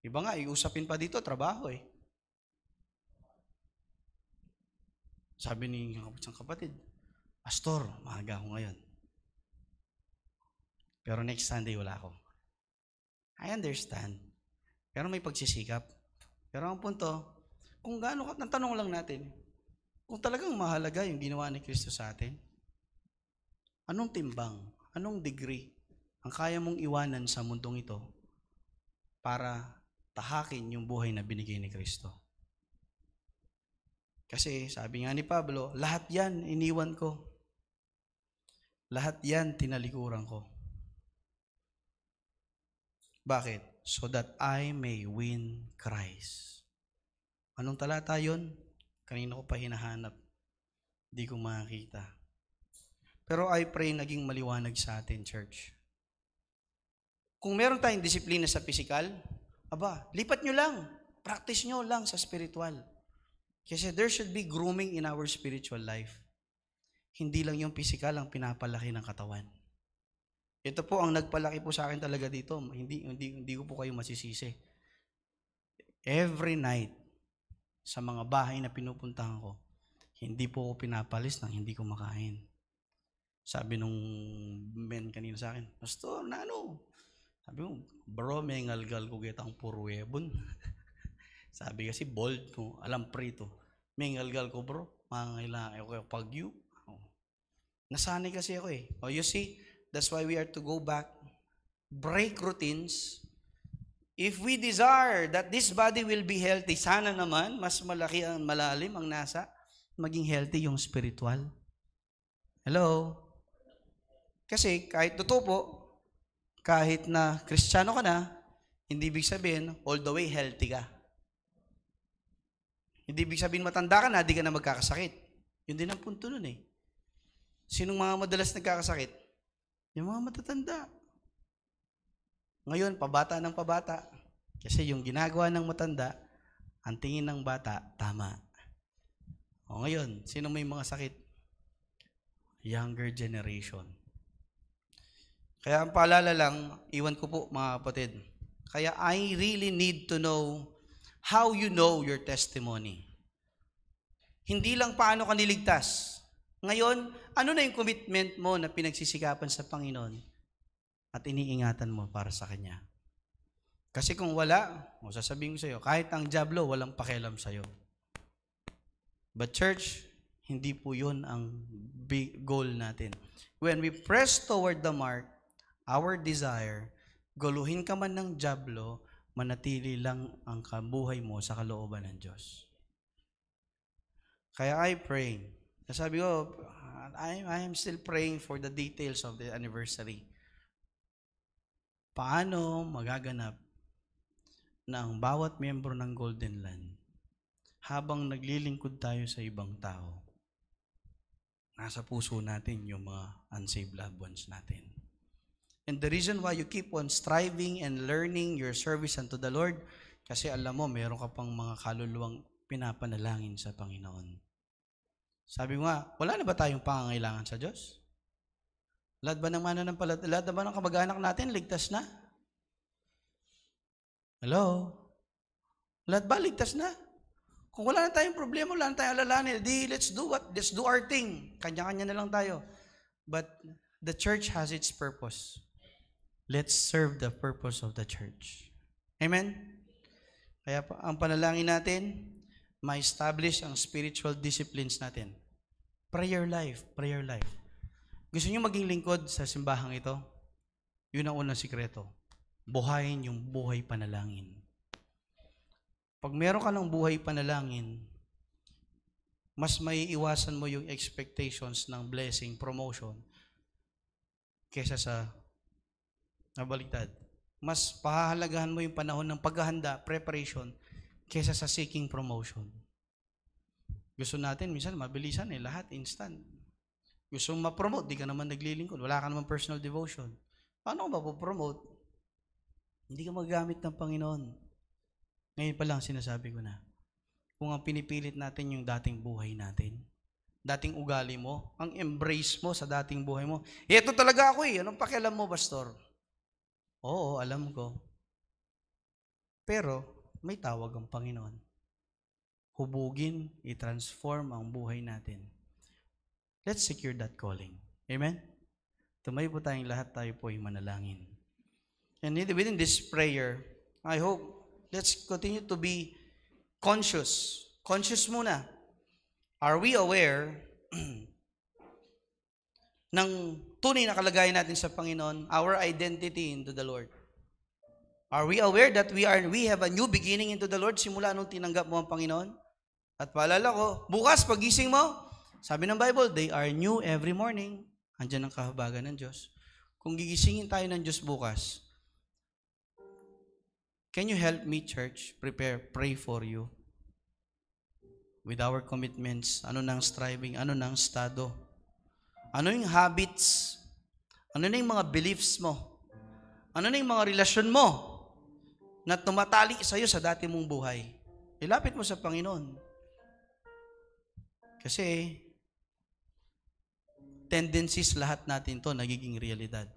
Iba nga, iusapin pa dito, trabaho eh. Sabi ni isang kapatid, Pastor, maaga ako ngayon. Pero next Sunday wala ako. I understand. Pero may pagsisikap. Pero ang punto, kung gaano ka, tanong lang natin, kung talagang mahalaga yung ginawa ni Kristo sa atin, anong timbang, anong degree ang kaya mong iwanan sa mundong ito para tahakin yung buhay na binigay ni Kristo? Kasi sabi nga ni Pablo, lahat yan iniwan ko. Lahat yan tinalikuran ko. Bakit? So that I may win Christ. Anong talata yun? Kanina ko pa hinahanap. Di ko makakita. Pero I pray naging maliwanag sa atin, church. Kung meron tayong disiplina sa physical, lipat nyo lang. Practice nyo lang sa spiritual. Kasi there should be grooming in our spiritual life. Hindi lang yung physical ang pinapalaki ng katawan. Ito po ang nagpalaki po sa akin talaga dito. Hindi ko po kayo masisisi. Every night, sa mga bahay na pinupuntahan ko, hindi po ako pinapalis ng hindi ko makain. Sabi nung men kanina sa akin, Pastor, na ano? Sabi mo, bro, may ngalgal ko kitang puro webon. Sabi kasi bold ko, alam prito. May ngalgal ko bro, mangailangan ako pagyu. Oh. Nasanay kasi ako eh. Oh, you see, that's why we are to go back, break routines. If we desire that this body will be healthy, sana naman, mas malaki ang malalim ang nasa, maging healthy yung spiritual. Hello? Kasi kahit totoo po, kahit na Kristiyano ka na, hindi ibig sabihin, all the way healthy ka. Hindi ibig sabihin matanda ka na, di ka na magkakasakit. Yun din ang punto nun eh. Sinong mga madalas nagkakasakit? Yung mga matatanda. Ngayon, pabata ng pabata. Kasi yung ginagawa ng matanda, ang tingin ng bata, tama. O ngayon, sino may mga sakit? Younger generation. Kaya ang paalala lang, iwan ko po mga kapatid. Kaya I really need to know how you know your testimony. Hindi lang paano ka niligtas. Ngayon, ano na yung commitment mo na pinagsisikapan sa Panginoon at iniingatan mo para sa Kanya? Kasi kung wala, sasabihin ko sa iyo, kahit ang diablo, walang pakialam sa iyo. But church, hindi po yun ang big goal natin. When we press toward the mark, our desire, guluhin ka man ng diablo, manatili lang ang kabuhay mo sa kalooban ng Diyos. Kaya I pray. Sabi ko, I am still praying for the details of the anniversary. Paano magaganap na ang bawat miyembro ng Golden Land, habang naglilingkod tayo sa ibang tao, nasa puso natin yung mga unsaved loved ones natin. And the reason why you keep on striving and learning your service unto the Lord, kasi alam mo, meron ka pang mga kaluluwang pinapanalangin sa Panginoon. Sabi mo nga, wala na ba tayong pangangailangan sa Diyos? Lahat ba ng mananampalataya, lahat ba ng kamag-anak natin ligtas na? Hello? Lahat ba ligtas na? Kung wala na tayong problema, wala na tayong alalahanin, let's do our thing. Kanya-kanya na lang tayo. But the church has its purpose. Let's serve the purpose of the church. Amen? Kaya ang panalangin natin, ma-establish ang spiritual disciplines natin. Prayer life. Gusto niyo maging lingkod sa simbahang ito? Yun ang unang sikreto. Buhayin yung buhay panalangin. Pag meron ka ng buhay panalangin, mas maiiwasan mo yung expectations ng blessing, promotion, kesa sa nabaliktad. Mas pahahalagahan mo yung panahon ng paghahanda, preparation, kesa sa seeking promotion. Gusto natin, minsan mabilisan lahat instant. Gusto mong ma-promote, di ka naman naglilingkod, wala ka naman personal devotion. Paano ka mapopromote? Hindi ka magagamit ng Panginoon. Ngayon pa lang sinasabi ko na, kung ang pinipilit natin yung dating buhay natin, dating ugali mo, ang embrace mo sa dating buhay mo, ito talaga ako anong pakialam mo, Pastor? Oo, alam ko. Pero, may tawag ang Panginoon. Hubugin, i-transform ang buhay natin. Let's secure that calling. Amen? Tumayo po tayong lahat, tayo po ay manalangin. And within this prayer, I hope, let's continue to be conscious. Conscious muna. Are we aware ng tunay na kalagayan natin sa Panginoon, our identity into the Lord? Are we aware that we have a new beginning into the Lord simula nung tinanggap mo ang Panginoon? At paalala ko, bukas pagising mo, sabi ng Bible, they are new every morning. Andiyan ang kahabagan ng Diyos. Kung gigisingin tayo ng Diyos bukas, can you help me, church, pray for you? With our commitments, ano nang striving, ano nang estado? Ano yung habits? Ano na yung mga beliefs mo? Ano na yung mga relasyon mo na tumatali sa iyo sa dati mong buhay? Ilapit mo sa Panginoon. Kasi tendencies lahat natin to nagiging realidad.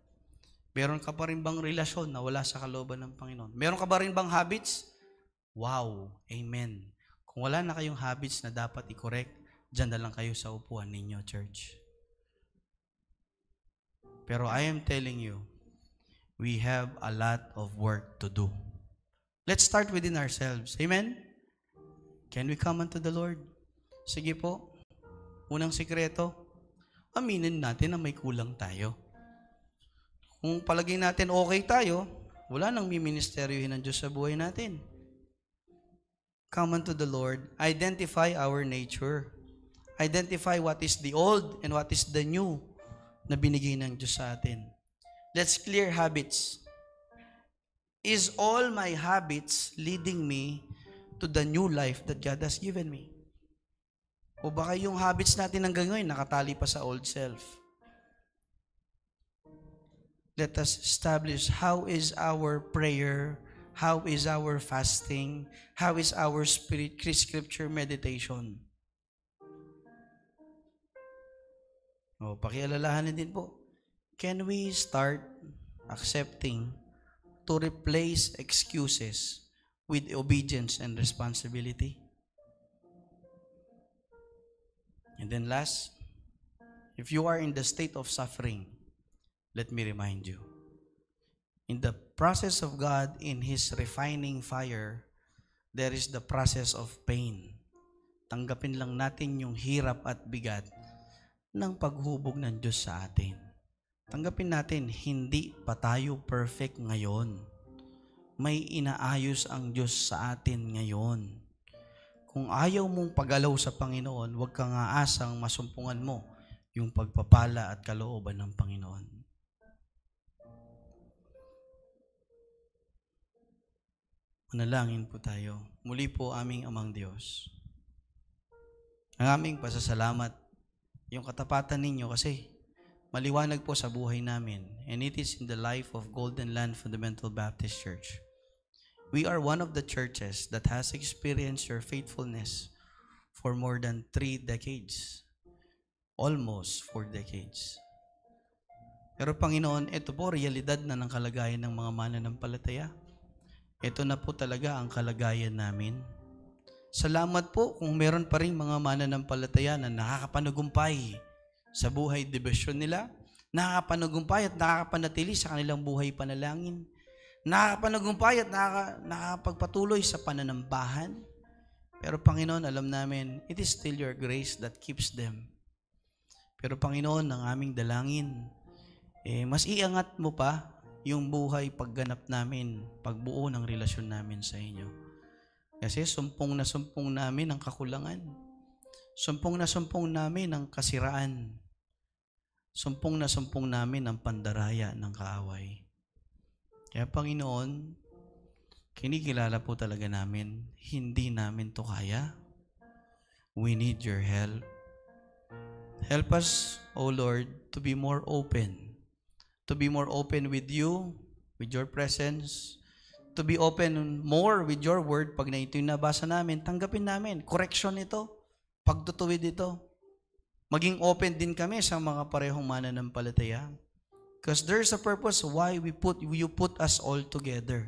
Meron ka pa rin bang relasyon na wala sa kalooban ng Panginoon? Meron ka ba rin bang habits? Wow, amen. Kung wala na kayong habits na dapat i-correct, dyan na lang kayo sa upuan ninyo, church. Pero I am telling you, we have a lot of work to do. Let's start within ourselves. Amen? Can we come unto the Lord? Sige po. Unang sikreto, aminin natin na may kulang tayo. Kung palagay natin okay tayo, wala nang miministeryohin ng Diyos sa buhay natin. Come unto the Lord. Identify our nature. Identify what is the old and what is the new na binigay ng Diyos sa atin. Let's clear habits. Is all my habits leading me to the new life that God has given me? O baka yung habits natin hanggang ngayon nakatali pa sa old self? Let us establish how is our prayer, how is our fasting, how is our scripture meditation. O, pakialalahanin din po. Can we start accepting to replace excuses with obedience and responsibility? And then last, if you are in the state of suffering, let me remind you, in the process of God, in His refining fire, there is the process of pain. Tanggapin lang natin yung hirap at bigat ng paghubog ng Diyos sa atin. Tanggapin natin, hindi pa tayo perfect ngayon. May inaayos ang Diyos sa atin ngayon. Kung ayaw mong pagalaw sa Panginoon, huwag kang aasang masumpungan mo yung pagpapala at kalooban ng Panginoon. Manalangin po tayo. Muli po aming Amang Diyos. Ang aming pasasalamat, yung katapatan ninyo kasi maliwanag po sa buhay namin, and it is in the life of Golden Land Fundamental Baptist Church. We are one of the churches that has experienced your faithfulness for more than 3 decades. Almost 4 decades. Pero Panginoon, ito po realidad na ng kalagayan ng mga mananampalataya. Ito na po talaga ang kalagayan namin. Salamat po kung meron pa rin mga mananampalataya na nakakapanagumpay sa buhay debosyon nila, nakakapanagumpay at nakakapanatili sa kanilang buhay panalangin, nakakapanagumpay at nakakapagpatuloy sa pananambahan. Pero Panginoon, alam namin, it is still your grace that keeps them. Pero Panginoon, ang aming dalangin, mas iangat mo pa yung buhay pagganap namin, pagbuo ng relasyon namin sa inyo. Kasi sumpong namin ang kakulangan. Sumpong namin ang kasiraan. Sumpong namin ang pandaraya ng kaaway. Kaya Panginoon, kinikilala po talaga namin, hindi namin to kaya. We need your help. Help us, O Lord, to be more open. To be more open with you, with your presence. To be open more with your word. Pag na ito yung nabasa namin, tanggapin namin. Correction ito. Pagtutuwid ito. Maging open din kami sa mga parehong mananampalataya. Because there's a purpose why you put us all together.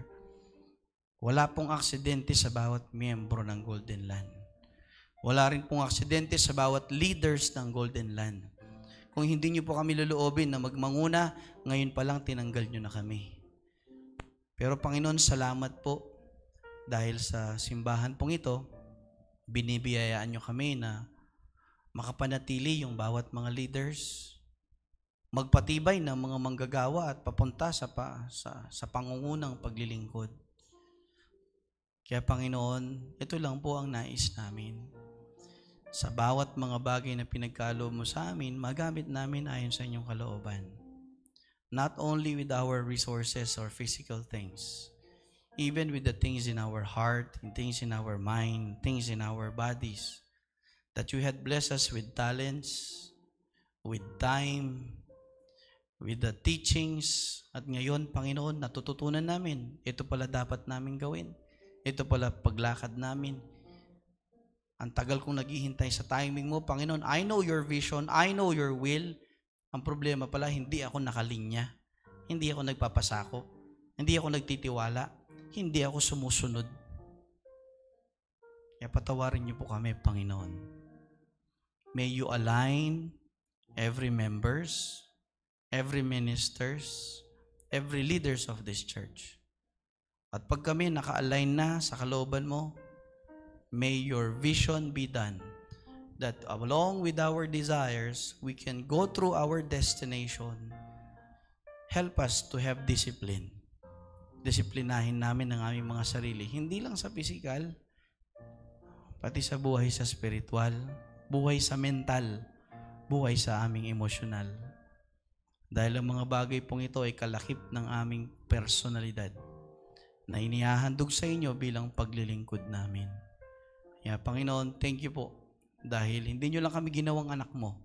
Wala pong aksidente sa bawat miyembro ng Golden Land. Wala rin pong aksidente sa bawat leaders ng Golden Land. Kung hindi niyo po kami luluobin na magmanguna, ngayon pa lang tinanggal niyo na kami. Pero Panginoon, salamat po dahil sa simbahan pong ito, binibiyayaan niyo kami na makapanatili yung bawat mga leaders, magpatibay ng mga manggagawa at papunta sa pangungunang paglilingkod. Kaya Panginoon, ito lang po ang nais namin. Sa bawat mga bagay na pinagkaloob mo sa amin, magamit namin ayon sa inyong kalooban. Not only with our resources or physical things, even with the things in our heart, things in our mind, things in our bodies, that you had blessed us with talents, with time, with the teachings, at ngayon, Panginoon, natututunan namin, ito pala dapat namin gawin. Ito pala paglakad namin. Ang tagal kong naghihintay sa timing mo, Panginoon. I know your vision, I know your will. Ang problema pala, hindi ako nakalinya. Hindi ako nagpapasako. Hindi ako nagtitiwala. Hindi ako sumusunod. Kaya patawarin niyo po kami, Panginoon. May you align every members, every ministers, every leaders of this church. At pag kami naka-align na sa kalooban mo, may your vision be done. That along with our desires, we can go through our destination. Help us to have discipline. Disiplinahin namin ang aming mga sarili. Hindi lang sa physical, pati sa buhay sa spiritual, buhay sa mental, buhay sa aming emosyonal. Dahil ang mga bagay pong ito ay kalakip ng aming personalidad na inihahandog sa inyo bilang paglilingkod namin. Kaya Panginoon, thank you po dahil hindi nyo lang kami ginawang anak mo.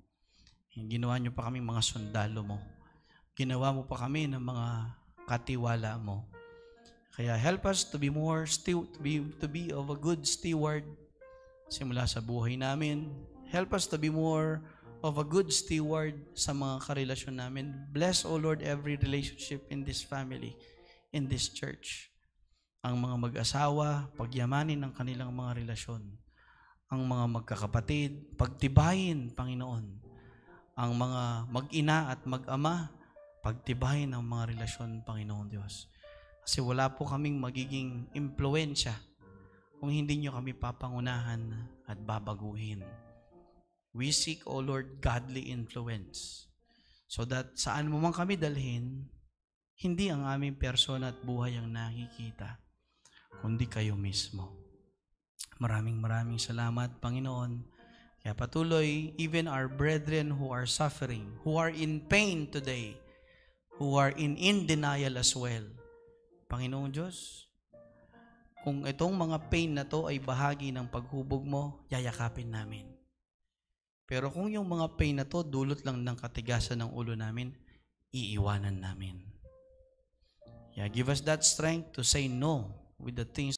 Ginawa nyo pa kami mga sundalo mo. Ginawa mo pa kami ng mga katiwala mo. Kaya help us to be more to be of a good steward simula sa buhay namin. Help us to be more of a good steward sa mga karelasyon namin. Bless, O Lord, every relationship in this family, in this church. Ang mga mag-asawa, pagyamanin ang kanilang mga relasyon. Ang mga magkakapatid, pagtibayin, Panginoon. Ang mga mag-ina at mag-ama, pagtibayin ang mga relasyon, Panginoon Diyos. Kasi wala po kaming magiging impluensya kung hindi nyo kami papangunahan at babaguhin. We seek, O Lord, godly influence so that saan mo man kami dalhin, hindi ang aming persona at buhay ang nakikita, kundi kayo mismo. Maraming salamat, Panginoon. Kaya patuloy, even our brethren who are suffering, who are in pain today, who are in denial as well, Panginoong Diyos, kung itong mga pain na to ay bahagi ng paghubog mo, yayakapin namin. Pero kung yung mga pain na to dulot lang ng katigasan ng ulo namin, iiwanan namin. Yeah, give us that strength to say no with the things